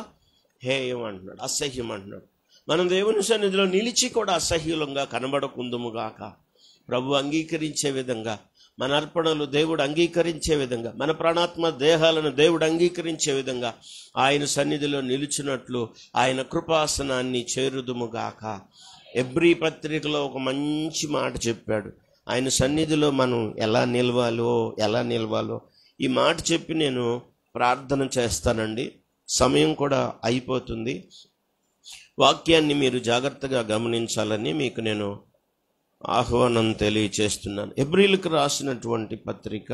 హేయం అంటున్నాడు, అసహ్యం అంటున్నాడు. మనం దేవుని సన్నిధిలో నిలిచి కూడా అసహ్యులంగా కనబడకుందుముగాక. ప్రభు అంగీకరించే విధంగా మన అర్పణలు దేవుడు అంగీకరించే విధంగా, మన ప్రాణాత్మ దేహాలను దేవుడు అంగీకరించే విధంగా ఆయన సన్నిధిలో నిలిచినట్లు ఆయన కృపాసనాన్ని చేరుదుముగాక. ఎబ్రీ పత్రికలో ఒక మంచి మాట చెప్పాడు. ఆయన సన్నిధిలో మనం ఎలా నిలవాలో ఈ మాట చెప్పి నేను ప్రార్థన చేస్తానండి. సమయం కూడా అయిపోతుంది. వాక్యాన్ని మీరు జాగ్రత్తగా గమనించాలని మీకు నేను ఆహ్వానం తెలియచేస్తున్నాను. ఎబ్రీలకు రాసినటువంటి పత్రిక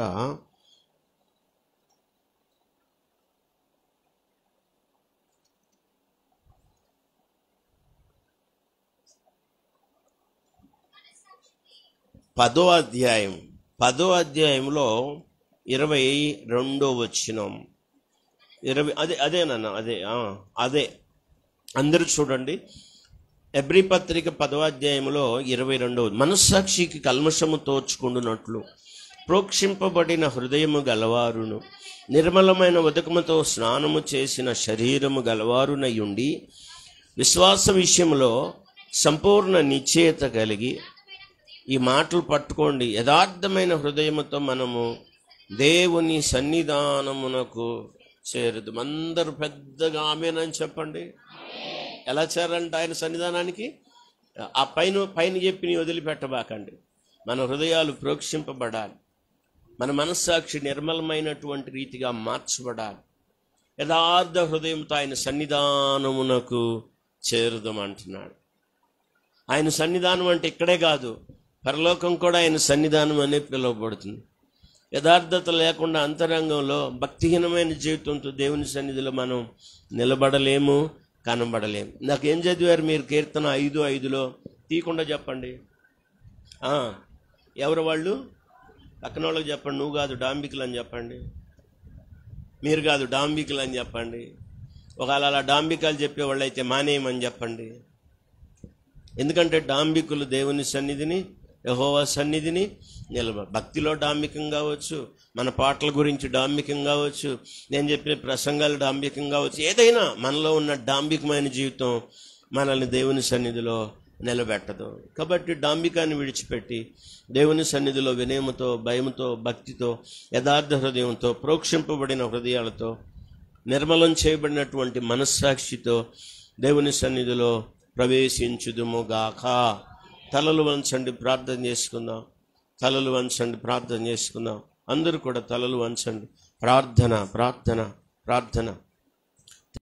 10వ అధ్యాయంలో 22వ వచనం. అదే అందరూ చూడండి. ఎబ్రీ పత్రిక 10వ అధ్యాయంలో 22వ, మనస్సాక్షికి కల్మషము తోచుకుండునట్లు ప్రోక్షింపబడిన హృదయము గలవారును నిర్మలమైన ఉదకముతో స్నానము చేసిన శరీరము గలవారునయుండి విశ్వాస విషయంలో సంపూర్ణ నిశ్చయత కలిగి, ఈ మాటలు పట్టుకోండి, యథార్థమైన హృదయముతో మనము దేవుని సన్నిధానమునకు చేరుదు. అందరూ పెద్దగా ఆమేనని చెప్పండి. ఎలా చేరాలంటే ఆయన సన్నిధానానికి ఆ పైన చెప్పి వదిలిపెట్టబాకండి. మన హృదయాలు ప్రోక్షింపబడాలి, మన మనస్సాక్షి నిర్మలమైనటువంటి రీతిగా మార్చబడాలి. యథార్థ హృదయంతో ఆయన సన్నిధానమునకు చేరుదామంటున్నాడు. ఆయన సన్నిధానం అంటే ఇక్కడే కాదు, పరలోకం కూడా ఆయన సన్నిధానం అనే పిలువబడుతుంది. యథార్థత లేకుండా అంతరంగంలో భక్తిహీనమైన జీవితంతో దేవుని సన్నిధిలో మనం నిలబడలేము, కనబడలేము. నాకేం చదివారు మీరు? కీర్తన 5:5లో తీయకుండా చెప్పండి. ఎవరు వాళ్ళు? పక్కన వాళ్ళకి చెప్పండి. నువ్వు కాదు డాంబికులు అని చెప్పండి. మీరు కాదు డాంబికులు అని చెప్పండి. ఒకవేళ అలా డాంబికాలు చెప్పేవాళ్ళు అయితే మానేయమని చెప్పండి. ఎందుకంటే డాంబికులు దేవుని సన్నిధిని, యెహోవా సన్నిధిని భక్తిలో డాంబికం కావచ్చు, మన పాటల గురించి డాంబికం కావచ్చు, నేను చెప్పిన ప్రసంగాలు డాంబికం కావచ్చు, ఏదైనా మనలో ఉన్న డాంబికమైన జీవితం మనల్ని దేవుని సన్నిధిలో నిలబెట్టదు. కాబట్టి డాంబికాన్ని విడిచిపెట్టి దేవుని సన్నిధిలో వినయముతో, భయముతో, భక్తితో, యథార్థ హృదయంతో, ప్రోక్షింపబడిన హృదయాలతో, నిర్మలం చేయబడినటువంటి మనస్సాక్షితో దేవుని సన్నిధిలో ప్రవేశించుదుముగాక. తలలు వంచండి, ప్రార్థన చేసుకుందాం. తలలు వంచండి, ప్రార్థన చేసుకుందాం. అందరూ కూడా తలలు వంచండి. ప్రార్థన.